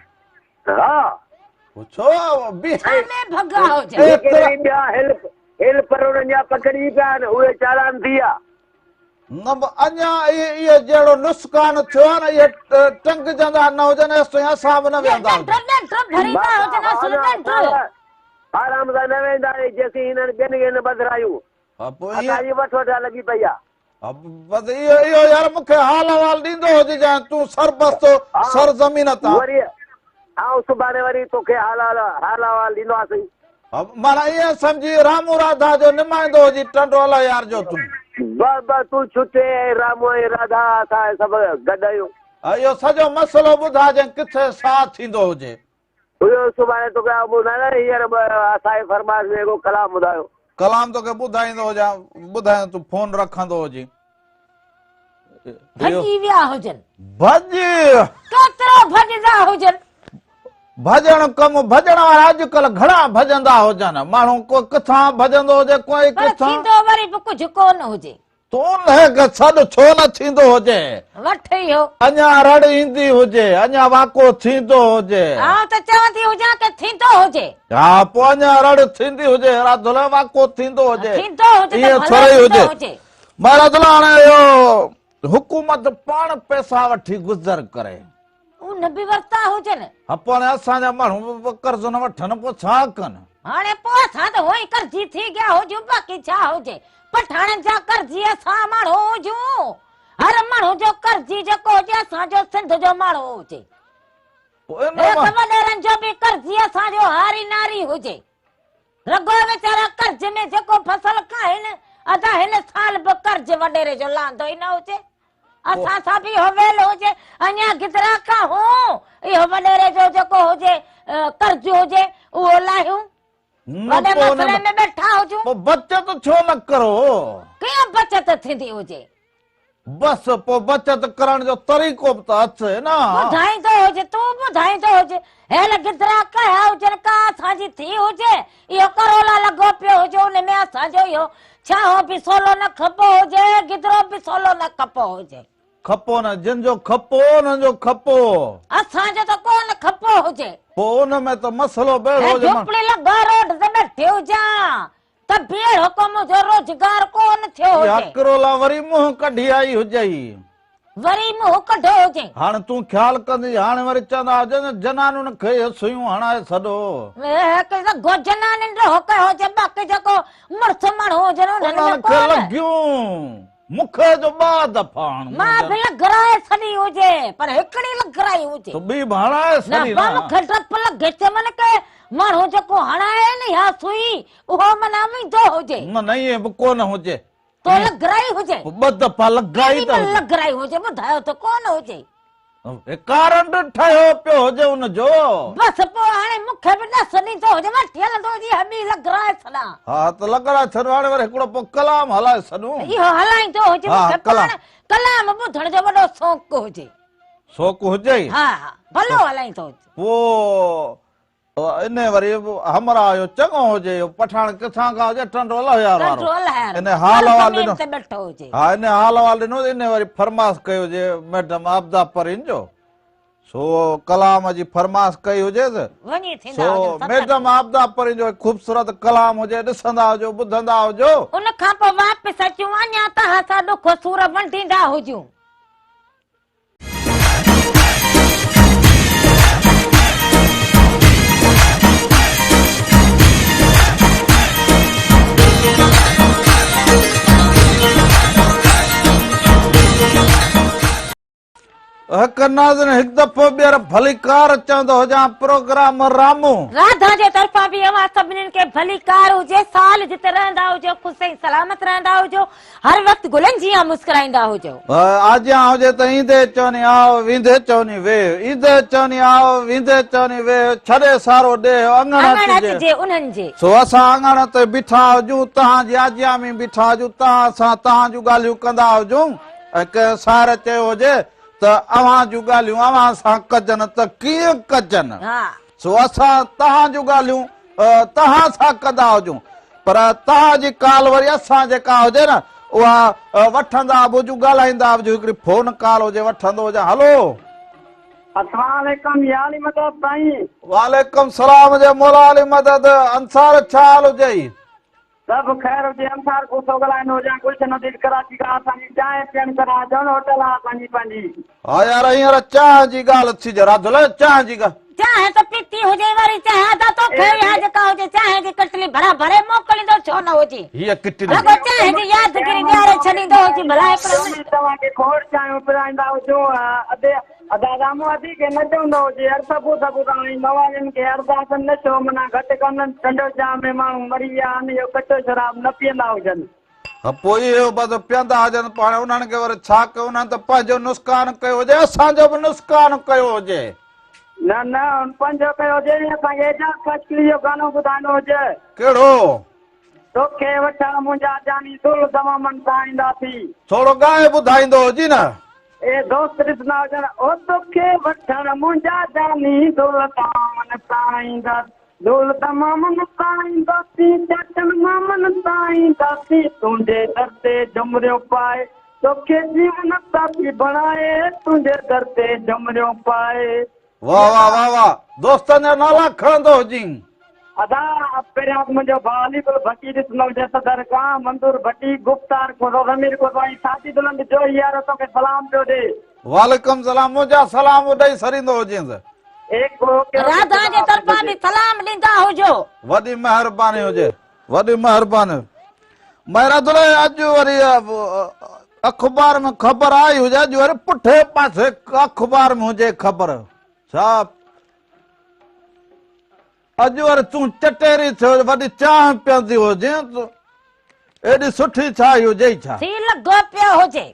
हा छो में भॻा हुजे ॿिया हेल्पर उन्हनि जा पकड़ी पिया आहिनि उहे चालान थी विया। न अञा इहे जहिड़ो नुस्कान थियो आहे न इहे टंगजंदा न हुजनि असां बि न वेंदा आराम सां न वेंदा जेसीं हिननि ॿियनि खे न बदिरायूं। असांजी वठ लॻी पई आहे। बस इहो यार मूंखे हाल अहवाल ॾींदो हुजे तूं सरबस्तो सर ज़मीन तां वरी आउं सुभाणे वरी तोखे हाल अहवाल ॾींदोसीं। माना ईअं सम्झी रामू राधा जो नुमाइंदो हुजे टंडोला यार जो तूं। बस तूं छुटे रामू ऐं राधा असां सभु गॾु आहियूं। इहो सॼो मसलो ॿुधाइजांइ किथे छा थींदो हुजे। इहो सुभाणे तोखे ॿुधायां हींअर असांजे फरमाइश में हिकिड़ो कलाम ॿुधायो। कलाम तोखे ॿुधाईंदो हुजां ॿुधायां तूं फोन रखंदो हुजे। भॼी विया हुजनि केतिरो भॼंदा हुजनि। भॼण कमु भॼण वारा अॼुकल्ह घणा भॼंदा हुजनि माण्हू को किथां भॼंदो हुजे कोई किथां वरी बि कुझु कोन हुजे। तूं न छॾ छो न थींदो हुजे वठ इहो अञा रड़ ईंदी हुजे अञा वाको थींदो हुजे। हा त चवंदी हुजां कि थींदो हुजे। हा पोइ अञा रड़ थींदी हुजे राधुल वाको थींदो हुजे इहो थोरी हुजे। महाराज हाणे इहो हुकूमत पाण पैसा वठी गुज़र करे उन बि वरिता हुजनि। पोइ असांजा माण्हू कर्ज़ न वठनि पोइ छा कनि? हाणे पोइ असां त उहो ई कर्ज़ी थी गया हुजूं बाक़ी छा हुजे। पठाणनि जा कर्ज़ी असां माण्हू हुजूं। हर माण्हू जो कर्ज़ी जेको हुजे असांजो सिंध जो माण्हू हुजे। वॾेरनि जो बि कर्ज़ी असांजो हारी नारी हुजे। रगो वीचारा कर्ज़ में जेको फसल खाइनि अदा हिन साल बि कर्ज़ वॾेरे जो लांदो ई न हुजे। असां सां बि इहो वेल हुजे अञा गिदरा खां हूं इहो वॾेरे जो जेको हुजे कर्ज़ हुजे उहो लाहियूं वॾे मसइले में वेठा हुजूं। बचत छो न करो? कीअं बचत थींदी हुजे? बस पोइ बचत करण जो तरीक़ो बि त अचे न। ॿुधाईंदो हुजे तूं ॿुधाईंदो हुजे। हेल गिदरा कया हुजनि का असांजी थी हुजे इहो करोला लॻो पियो हुजे उन में असांजो इहो छाहो बि सोलो न खपो हुजे गिदरो बि सोलो न खपो हुजे। खपो न जिन जो खपो हुननि जो खपो असांजो त कोन खपो हुजे। पोइ हुन में त मसलो बेड़ो हुजे। झोपड़ी लॻा रोड ते वेठी हुजां त ॿीहर हुकुम जो रोज़गार कोन थियो हुजे। करोला वरी मुंहुं कढी आई हुजे वरी मुंह कढो हुजे हाणे तूं ख्याल कंदी हाणे वरी चवंदा हुजनि जनानुनि खे सुयूं हणाए छॾो गोजना निंडो कयो हुजे बाक़ी जेको मुड़स माण्हू हुजनि उन्हनि उन्हनि में खे कोन लॻियूं मूंखे जो ॿ दफ़ा मां बि लॻराए छॾी हुजे पर हिकिड़ी लॻराई हुजे ॿी बि हणाए न छॾी बा मूंखे डप लॻे चे मन के माण्हू जेको हणाए न या सुई उहो मना वेंदो हुजे न ईअं बि कोन हुजे तो लॻराई हुजे ॿ दफ़ा लॻाई त लॻराई हुजे ॿुधायो त कोन हुजे कारण ठहियो पियो हुजे हुनजो बस पोइ हाणे मूंखे बि ॾस ॾींदो हुजे मां हलंदो हुजे ॿी लॻराए छॾां हा त लॻराए छॾो हाणे वरी हिकिड़ो पोइ कलाम हलाए छॾूं इहो हलाईंदो हुजे हा, मूंखे पाण कलाम ॿुधण जो वॾो शौक़ु हुजे शौक़ हुजे हा हा भलो हलाईंदो हुजे पोइ इन वरी हमरा जो चङो हुजे पठाण किथां खां हुजे टंडो लहयार वारो कंट्रोल है इन हाल हवाल ॾिनो ते बैठो हुजे हा इन हाल हवाल ॾिनो इन वरी फरमाश कई हुजे मैडम आपदा परीन जो सो कलाम जी फरमाश कई हुजे वञी थींदा सो हुजनि मैडम आपदा परीन जो ख़ूबसूरत कलाम हुजे ॾिसंदा हुजो ॿुधंदा हुजो उन खां पोइ वापसि अचूं अञा तव्हां सां ॾुख सूर वंडींदा हुजूं नाज़िन हिकु दफ़ो ॿीहर भली कार चवंदो हुजां प्रोग्राम रामू राधा जे तरफ़ां बि अवां सभिनीनि खे भली कार हुजे साल जिते रहंदा हुजो ख़ुशि सलामत रहंदा हुजो हर वक़्तु गुलनि जी मुस्कुराईंदा हुजो आजिया हुजे त ईंदे चवनी आओ वींदे चवनी वे ईंदे चवनी आओ वींदे चवनी वे छॾे सारो ॾे अंगण अङण अचिजे उन्हनि जे सो असां अङण ते बीठा हुजूं तव्हांजी आजिया में बीठा हुजूं तव्हां सां तव्हां जूं ॻाल्हियूं कंदा हुजूं ऐं कंहिं सार चयो हुजे त अव्हां जूं ॻाल्हियूं अव्हां सां कजनि त कीअं कजनि हा सो असां तव्हां जूं ॻाल्हियूं तव्हां सां कंदा हुजूं पर तव्हांजी काल वरी असां जेका हुजे न उहा वठंदा हुजूं ॻाल्हाईंदा हुजूं हिकिड़ी फोन कॉल हुजे वठंदो हुजां हलो अस्सलाम वालेकुम या अली मदद साईं वालेकुम सलाम जे मौला अली मदद अंसार छा हाल हुजे सब खैर हुजे अंसार को सो ॻाल्हाईंदो हुजां गुलशन नदीर कराची खां असांजी चांहि पीअण करा जन होटल आहे असांजी पंहिंजी हा यार हींअर चांहि जी ॻाल्हि थी जे राधुल चांहि जी ॻाल्हि चाहे तो पीती हुजे वरी चाहे तो तोखे या जेका हुजे चाहे जी कटली भरा भरे मोकिलींदो छो न हुजे हीअ किटी अगो चाहे जी यादगिरी ॾियारे छॾींदो हुजे भला हिकिड़ो तव्हांखे खोड़ चांहियूं पिराईंदा हुजूं अदा रामू अदी खे न चवंदो हुजे हर सभु तव्हां नवाजनि खे अरदास न छो माना घटि कनि ठंडो चांहि में माण्हू मरी विया आहिनि इहो कचो शराब न पीअंदा हुजनि पोइ इहो बस पीअंदा हुजनि पाण उन्हनि खे वरी छा कयो उन्हनि त पंहिंजो नुक़सान कयो हुजे असांजो बि नुक़सान कयो हुजे न न पंहिंजो कयो हुजे असांखे एजाज़ फैक्ट्री जो गानो ॿुधाइणो हुजे कहिड़ो तोखे वठण मुंहिंजा जानी दुल तमामनि सां ईंदासीं थोरो ॻाए ॿुधाईंदो हुजी न ए दोस्त ॾिसंदा हुजनि ओ तोखे वठण मुंहिंजा जानी दुल तमामनि सां ईंदासीं दुल तमामनि सां ईंदासीं चटन मामनि सां ईंदासीं तुंहिंजे दर ते जुमरियो पाए तोखे जीवन साथी बणाए तुंहिंजे दर ते जुमरियो पाए वाह वाह वाह वाह दोस्तनि जा नाला खणंदो हुजी अदा पहिरियां मुंहिंजो भाउ अलीगुल भट्टी ॾिसंदो हुजे सदर खां मंदूर भट्टी गुप्तार को रमीर को साईं साथी दुल्हन जो यार तोखे सलाम पियो ॾे वालेकुम सलाम मुंहिंजा सलाम ॾेई छॾींदो हुजेसि राधा जे तरफ़ां बि सलाम ॾींदा हुजो वॾी महिरबानी हुजे वॾी महिरबानी महरादुल अॼु वरी अख़बार में ख़बर आई हुजे अॼु वरी पुठे पासे अख़बार में हुजे ख़बर छा अॼु वरी तूं चटेरी थियो वॾी चांहि पीअंदी हुजे एॾी सुठी छा हुजे छा सी लॻो पियो हुजे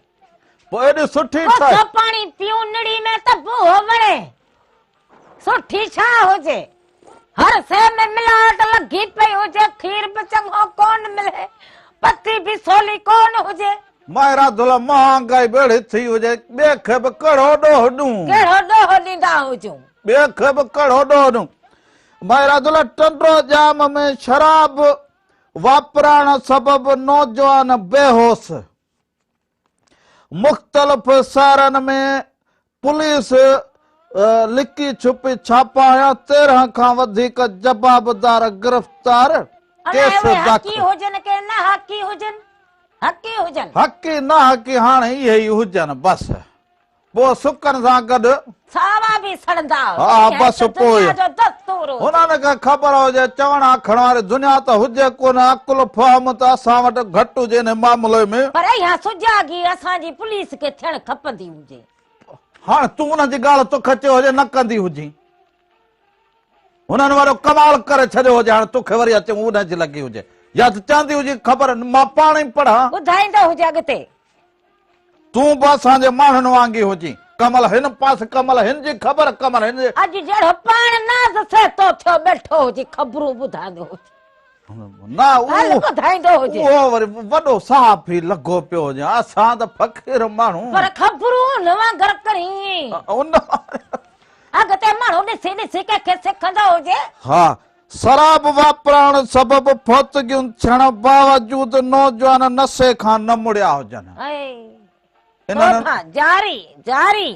पोइ एॾी सुठी कोसो पाणी पीऊं निड़ी में त बूहो वणे सुठी छा हुजे हर शइ में मिलावट लगी पई हुजे खीर बि चङो कोन मिले पती बि सोली कोन हुजे महरादुल महांगाई बेड़ी थी हुजे ॿिए खे बि कहिड़ो ॾोह ॾूं कहिड़ो ॾोह ॾींदा हुजूं ॿिए खे बि कहिड़ो ॾोह ॾूं महरादुल टंडो जाम में शराब वापराइण सबबि नौजवान बेहोश मुख़्तलिफ़ शहरनि में पुलिस लिकी छुपी छापा 13 खां वधीक जवाबदार गिरफ़्तार केस हकी हुजनि के न हकी हुजनि हकी हुजनि हकी न हकी हाणे इहे ई हुजनि बस पोइ सुकनि सां गॾु सावा बि सड़ंदा हा, बसि पोइ। जो दस्तूर हो। हुननि खे ख़बर हुजे चवण आखण वारी दुनिया त हुजे कोन अकुल फहम त असां वटि घटि हुजे हिन मामले में। पर इहा सुजागी असांजी पुलिस खे थियण खपंदी हुजे। हाणे तूं हुनजी ॻाल्हि तोखे चयो हुजे न कंदी हुजी, हुननि वारो कमाल करे छॾियो हुजे, हाणे तोखे वरी अचे हुनजी लॻी हुजे या त चवंदी हुजी ख़बर मां पाण ई पढ़ां। ॿुधाईंदो हुजे अॻिते। तूं बि असांजे माण्हुनि वांगी हुजी, कमल हिन पास कमल हिन जी ख़बर कमल हिन जी। अॼु जहिड़ो पाण नाज़ सहतो थियो वेठो हुजे ख़बरूं ॿुधाईंदो हुजे, न हल ॿुधाईंदो हुजे। उहो वरी वॾो साफ़ ई लॻो पियो हुजे, असां त फ़क़ीर माण्हू। पर ख़बरूं न वांगर करी उन अॻिते माण्हू ॾिसी ॾिसी कंहिंखे सिखंदो हुजे। हा, शराब वापरण सबबि फौतगियूं थियण बावजूद नौजवान नशे खां न मुड़िया हुजनि। जारी जारी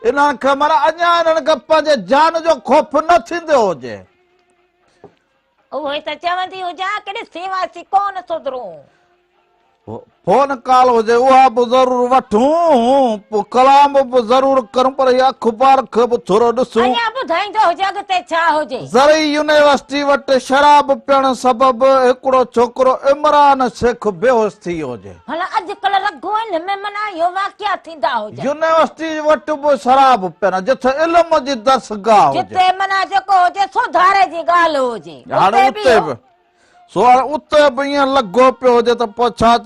इन्हनि खे माना अञा इन्हनि खे पंहिंजे जान जो ख़ौफ़ न थींदो हुजे। उहे त चवंदी हुजां कि ॾिसी वासी कोन सुधरूं। फोन कॉल हुजे उहा बि ज़रूर वठूं, पोइ कलाम बि ज़रूर करूं, पर इहा अख़बार खे बि थोरो ॾिसूं। अञा ॿुधाईंदो हुजे अॻिते छा हुजे। ज़रई यूनिवर्सिटी वटि शराब पीअण सबबि हिकिड़ो छोकिरो इमरान शेख बेहोश थी वियो हुजे। भला अॼुकल्ह रगो हिन में माना इहो वाकिया थींदा हुजे। यूनिवर्सिटी वटि बि शराब पीअण, जिथे इल्म जी दरसगाह हुजे, जिते माना जेको हुजे सुधारे जी ॻाल्हि हुजे, हाणे उते बि सो उते बि ईअं लॻो पियो हुजे त पोइ छा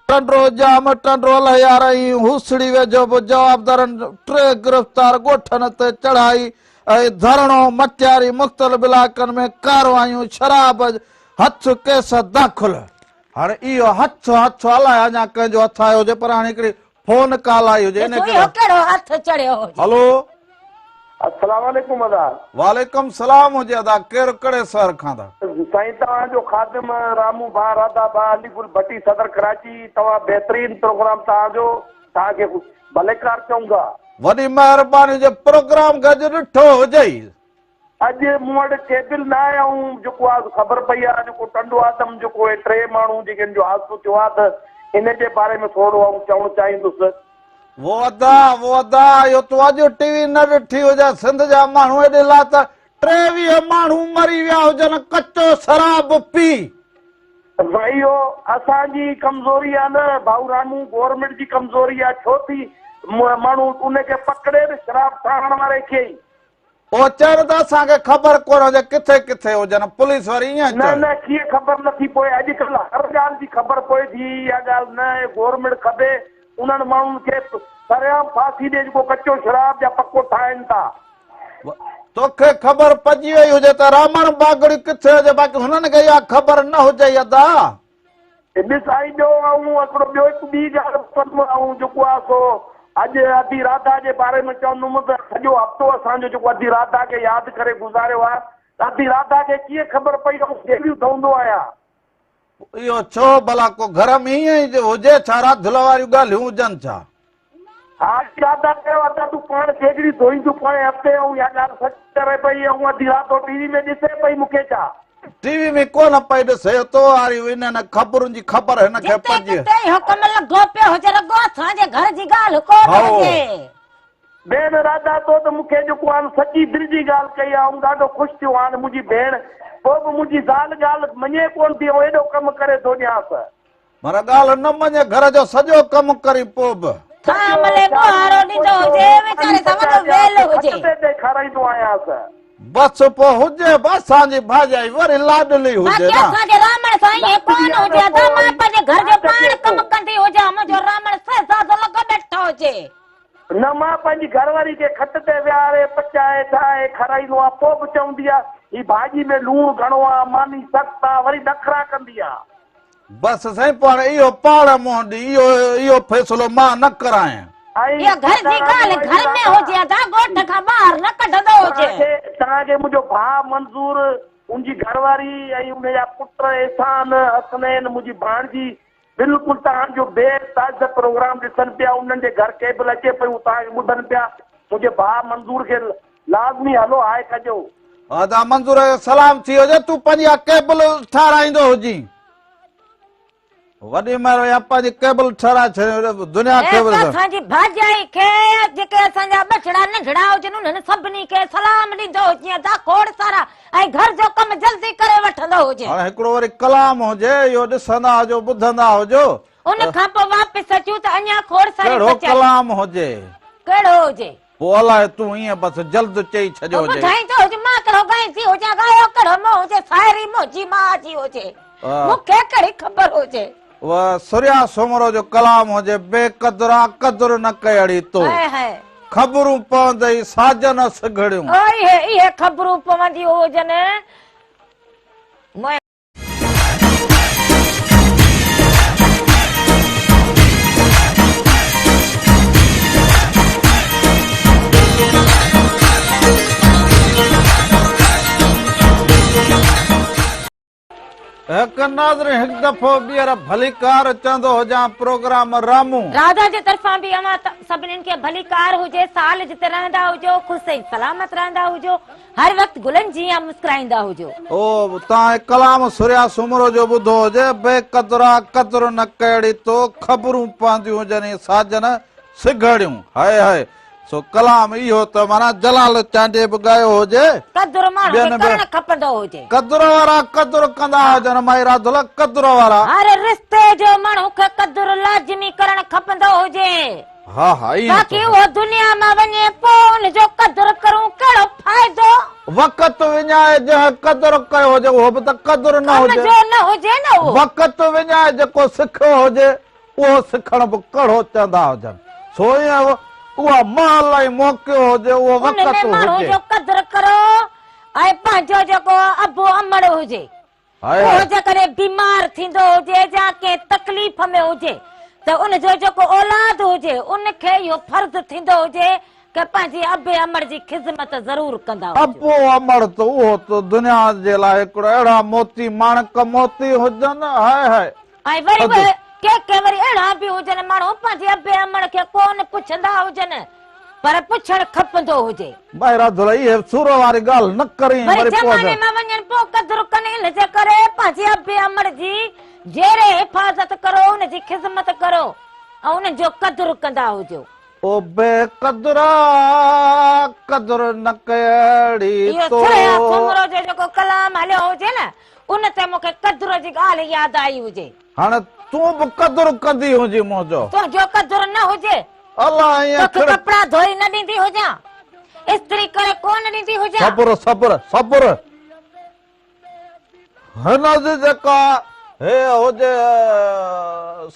टंडरो जाम टंडरो लहाई हुसड़ी वेझो बि जवाबदारनि 3 गिरफ़्तार ॻोठनि ते चढ़ाई ऐं धरणो मटियारी मुख़्तलिफ़ इलाइक़नि में कारवायूं शराब हथ केस दाख़िल। हाणे इहो हथ हलाए अञा कंहिंजो हथ आयो हुजे, पर हाणे हिकिड़ी फोन कॉल आई हुजे। कहिड़ो हथ चढ़ियो हुजे। हलो अस्सलाम वालेकुम अदा। वालेकुम सलाम हुजे अदा, केरु कहिड़े शहर खां था? साईं तव्हांजो ख़ादिम रामू भा राधा भा अलीगुल भट्टी सदर कराची। तव्हां बहितरीन प्रोग्राम तव्हांजो, तव्हांखे भलेकार चऊंगा। वॾी महिरबानी जे प्रोग्राम खे अॼु ॾिठो हुजे। अॼु मूं वटि केबिल न आहे, ऐं जेको आहे ख़बर पई आहे जेको टंडो आदम जेको 3 माण्हू जेके जो हादसो थियो आहे त इन जे बारे में थोरो चवणु चाहींदुसि। वो अदा इहो तूं अॼु टीवी न ॾिठी हुजे, सिंध जा माण्हू हेॾे लाइ त 23 माण्हू मरी विया हुजनि कचो शराब पी। भई इहो असांजी कमज़ोरी आहे न भाऊ रामू, गवर्नमेंट जी कमज़ोरी आहे। छो थी माण्हू उनखे पकड़े शराब ठाहिण वारे खे ई पोइ चवनि त असांखे ख़बर कोन हुजे किथे किथे हुजनि, पुलिस वरी ईअं न न कीअं ख़बर नथी पए। अॼुकल्ह हर ॻाल्हि जी ख़बर पए थी। इहा ॻाल्हि न गवर्नमेंट खपे उन्हनि माण्हुनि खे सरेआम फांसी ॾे जेको कचो शराब जा पको ठाहिनि था। तोखे ख़बर पइजी वई हुजे त रामण बागड़ी किथे हुजे, बाक़ी हुननि खे इहा ख़बर न हुजे। अदा ॾिस आई ॿियो हिकिड़ो ॿियो हिकु ॿी ॻाल्हि जेको आहे सो अॼु अधी राधा जे बारे में चवंदुमि त सॼो हफ़्तो असांजो जेको अधी राधा खे यादि करे गुज़ारियो आहे। अधी राधा खे कीअं ख़बर पई जेलियूं ठहंदो आहियां। इहो छो भला को घर में ईअं ई हुजे छा? राधुल वारियूं ॻाल्हियूं हुजनि छा? हा राधा चयो अदा तूं पाण केतिरी धोई तूं पाणे हफ़्ते ऐं इहा ॻाल्हि सच करे पई ऐं अधी राति टीवी में ॾिसे पई मूंखे छा टीवी में कोन पई ॾिसे तो वारी इन ख़बरुनि जी ख़बर हिन खे पइजी हुकम लॻो पियो हुजे रगो असांजे घर जी ॻाल्हि कोन हुजे। भेण राधा तो त मूंखे जेको आहे सची दिलि जी ॻाल्हि कई आहे ऐं ॾाढो ख़ुशि थियो हाणे मुंहिंजी भेण पोइ बि मुंहिंजी ज़ाल ॻाल्हि मञे कोन थी ऐं एॾो कमु करे थो ॾियांसि। पर ॻाल्हि न मञे घर जो सॼो कमु करी पोइ बि खाराईंदो आहियांसि। बसि पोइ हुजे बि असांजी भाॼाई वरी लाडली हुजे न मां पंहिंजी घरवारी खे खट ते विहारे पचाए ठाहे खाराईंदो आहे पोइ बि चवंदी आहे ही भाॼी में लूणु घणो आहे मानी सख़्तु आहे वरी नखरा कंदी आहे। बसि साईं पाण इहो पाण मोहंदी इहो फ़ैसिलो मां न करायां। तव्हांखे मुंहिंजो भाउ मंज़ूर उनजी घरवारी ऐं उनजा पुट एहसान हसनैन मुंहिंजी भाणजी बिल्कुलु तव्हांजो बेताज़ प्रोग्राम ॾिसनि पिया। उन्हनि जे घर केबल अचे पियूं तव्हांखे ॿुधनि पिया। मुंहिंजे भाउ मंज़ूर खे लाज़मी हलो हाय कजो। हा मंज़ूर सलाम थी हुजे तूं पंहिंजी केबल ठाराईंदो हुजी वॾी महिर पंहिंजी केबल ठाराए छॾ दुनिया खे। असांजी भाॼाई खे जेके असांजा बछड़ा नंढड़ा हुजनि उन्हनि सभिनी खे सलाम ॾींदो हुजे दा खोड़ सारा ऐं घर जो कम जल्दी करे वठंदो हुजे। हाणे हिकिड़ो वरी कलाम हुजे इहो ॾिसंदा हुजो ॿुधंदा हुजो। उन खां पोइ वापसि अचूं त अञा खोड़ सारी कहिड़ो कलाम हुजे कहिड़ो हुजे पोइ अलाए तूं ईअं बसि जल्द चई छॾियो हुजे। ॿुधाईंदो हुजे मां कहिड़ो गाईंदी हुजां गायो कहिड़ो मोह हुजे साहेड़ी मुंहिंजी माउ जी हुजे मूंखे कहिड़ी ख़बर हुजे। उहा सुरिया सुमरो जो कलाम हुजे बेक़दरा क़दुरु न कयड़ी तो ख़बरूं पवंदई साजन सिघड़ियूं। इहे ख़बरूं पवंदियूं हुजनि हिक नाज़रीन हिकु दफ़ो ॿीहर भलीकार चवंदो हुजां प्रोग्राम रामू राधा जे तरफ़ां बि अवां सभिनीनि खे भलीकार हुजे साल जिते रहंदा हुजो ख़ुशि ऐं सलामत रहंदा हुजो हर वक़्तु गुलनि जी मुस्कुराईंदा हुजो। ओ तव्हां कलाम सुरिया सुमरो जो ॿुधो हुजे बेक़दरा क़दुरु न कयड़ी तो ख़बरूं पवंदियूं हुजनि साजन सिघड़ियूं। हाय हाय सो कलाम इहो त माना जलाल चांडे बि ॻायो हुजे क़दुरु माण्हू खे करणु खपंदो हुजे। क़दुरु वारा क़दुरु कंदा हुजनि मायरा दुल क़दुरु वारा हर रिश्ते जो माण्हू खे क़दुरु लाज़मी करणु खपंदो हुजे। हा हा ताकि उहो दुनिया मां वञे पोइ उनजो क़दुरु करूं कहिड़ो फ़ाइदो। वक़्तु विञाए जंहिं क़दुरु कयो हुजे उहो बि त क़दुरु न हुजे न वक़्तु विञाए जेको सिखियो हुजे उहो सिखण बि कहिड़ो चवंदा हुजनि। सो ईअं उहा महल ऐं मौक़ो हुजे उहो वक़्तु माण्हू जो क़दुरु करो ऐं पंहिंजो जेको अबो अमड़ हुजे उहो जेकॾहिं बीमार थींदो हुजे या कंहिं तकलीफ़ में हुजे त उनजो जेको औलाद हुजे उनखे इहो फर्ज़ थींदो हुजे कि पंहिंजे अबे अमड़ जी ख़िदमत ज़रूर कंदा अबो अमड़ त उहो त दुनिया जे लाइ हिकिड़ो अहिड़ा मोती माणक मोती हुजनि। हाय हाय ऐं वरी के वरी अहिड़ा बि हुजनि माण्हू पंहिंजे अबे अमड़ खे कोन पुछंदा हुजनि पर पुछणु खपंदो हुजे। ॿाहिरां धुल इहे सूर वारी ॻाल्हि न करी ज़माने में वञनि पोइ क़दुरु कनि इन जे करे पंहिंजे अबे अमड़ जी जहिड़े हिफ़ाज़त करो उनजी ख़िदमत करो ऐं उन्हनि जो क़दुरु कंदा हुजो। ओ बेक़दरा क़दुरु न कयड़ी तो सुमरो जो जेको कलाम हलियो हुजे न उन ते मूंखे क़दुरु जी ॻाल्हि यादि आई हुजे। हाणे तूं बि क़दुरु कंदी हुजे मुंहिंजो तुंहिंजो क़दुरु न हुजे अलाह कपिड़ा धोई न ॾींदी हुजां इस्त्री करे कोन ॾींदी हुजां। सब्र सब्र सब्र हिन जी जेका हे हुजे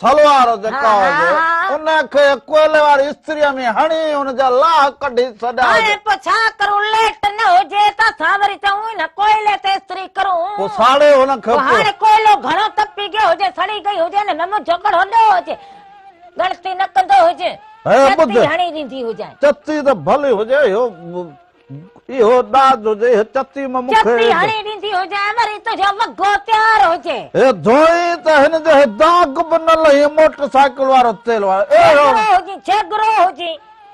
सलवार जेका हुजे उनखे कोयले वारी इस्त्रीअ में हणी हुनजा लाह कढी छॾिया हाणे पोइ छा करूं लेट न हुजे त असां वरी चऊं न कोयले ते इस्त्री करूं पोइ साड़े हुनखे हाणे कोयलो घणो तपी गयो हुजे सड़ी गई हुजे न मुंहिंजो कड़ो न हुजे गलती न कंदो हुजे हणी ॾींदी हुजे चती त भली हुजे इहो ॾाढो हुजे चती में मूंखे हणी ॾींदी हुजे वरी तुंहिंजो वॻो तयार हुजे हे धोई त हिन जो दाग बि न लही मोटरसाइकिल वारो तेल वारो छेगरो हुजे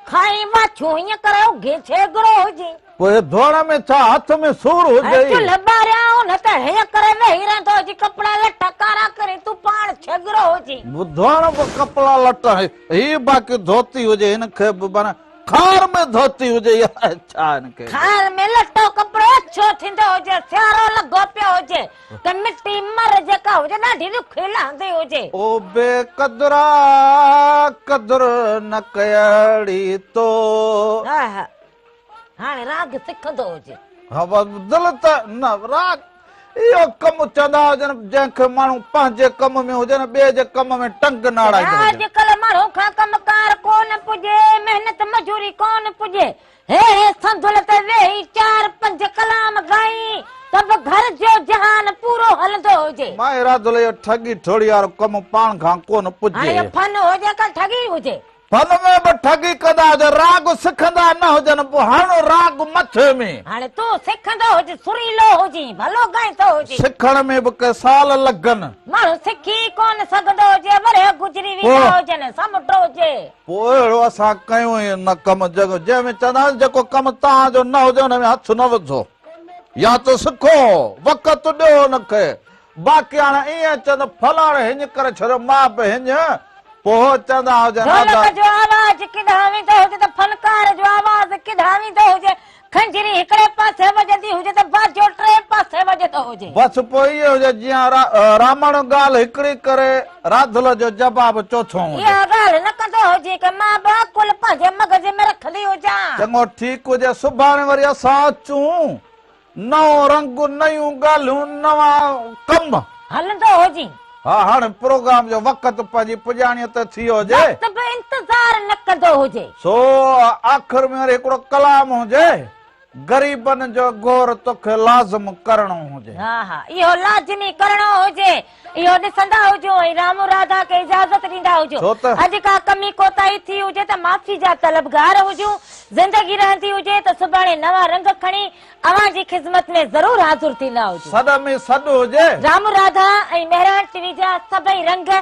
खाई माछू हीअं करे उघे छेगरो हुजे पोइ धोइण में छा हथ में सूर हुजे चुल्ह ॿारिया न त हीअं करे वेही रहंदो हुजे कपिड़ा लटा कारा करे तूं पाण छेगरो हुजे धोइण बि कपिड़ा लटा ही बाक़ी धोती हुजे हिनखे बि माना खार में धोती हुजे छा हिनखे खार में लटो कपिड़ो अच्छो थींदो हुजे सियारो लॻो पियो हुजे त मिटी मर जेका हुजे ॾाढी ॾुखी लहंदी हुजे। ओ बेक़दरा क़दुरु न कयड़ी तो हाणे राग सिखंदो हुजे हा दिल त न राग इहो कमु चवंदा हुजनि जंहिंखे माण्हू पंहिंजे कम में हुजनि ॿिए जे कम में टंग न अड़ाईंदो अॼुकल्ह माण्हू खां कमकार कोन पुॼे महिनत मजूरी कोन पुॼे हे संदुल ते वेही 4-5 कलाम ॻाई त बि घर जो जहान पूरो हलंदो हुजे। मायरा दुल इहो ठगी ठोड़ी वारो कमु पाण खां कोन पुॼे फन हुजे का ठगी हुजे फन में बि ठगी कंदा हुजनि राग सिखंदा न हुजनि पोइ हाणे राग मथे में हाणे तूं सिखंदो हुजे सुरीलो हुजे भलो ॻाईंदो हुजे सिखण में बि के साल लॻनि माण्हू सिखी कोन सघंदो हुजे वरे गुज़री वेंदा हुजनि समुंड हुजे पोइ अहिड़ो असां कयूं ई न कमु जंहिंमें चवंदा आहिनि जेको कमु तव्हांजो न हुजे हुन में हथ न विझो या त सिखो वक़्तु ॾियो हुनखे बाक़ी हाणे ईअं चवंदो फलाणे हिन करे छॾियो मां बि हिन पोइ चवंदा हुजनि आवाज़ केॾां वेंदो हुजे त फनकार के धावींदो हुजे खंजरी हिकड़े पासे वजंदी हुजे त बाजो टे पासे वजंदो हुजे बस पोइ इहो हुजे जीअं रावण ॻाल्हि हिकिड़ी करे राधल जो जवाब चोथो हुजे इहा ॻाल्हि न कंदो हुजे कि मां बाकुल पंहिंजे मगज़ में रखंदी हुजां चङो ठीकु हुजे सुभाणे वरी असां अचूं नओं रंग नयूं ॻाल्हियूं नवां कम हलंदो हुजी हा हाणे प्रोग्राम जो वक़्तु पंहिंजी पुॼाणीअ ते थी वियो हुजे वक़्त बि इंतज़ार न कंदो हुजे सो आख़िर में वरी हिकिड़ो कलाम हुजे गरीबनि जो गौर तोखे लाज़िम करणो हुजे हा हा इहो लाज़मी करणो हुजे इहो ॾिसंदा हुजो ऐं राम राधा खे इजाज़त ॾींदा हुजो छो त? अॼु का कमी कोताही थी हुजे त माफ़ी जा तलबगार हुजूं ज़िंदगी रहंदी हुजे त सुभाणे नवां रंग खणी अवां जी ख़िदमत में ज़रूर हाज़िर थींदा हुजो सॾ में सॾु हुजे राम राधा ऐं मेहरान टीवी जा सभई रंग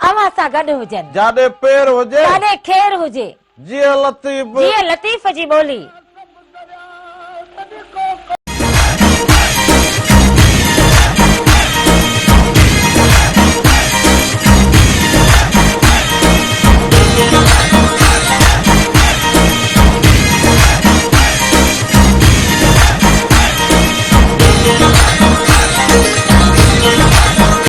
अवां सां गॾु हुजनि जाॾे पेर हुजे काॾे खेर हुजे जीअं लतीफ़ जीअं लतीफ़ जी ॿोली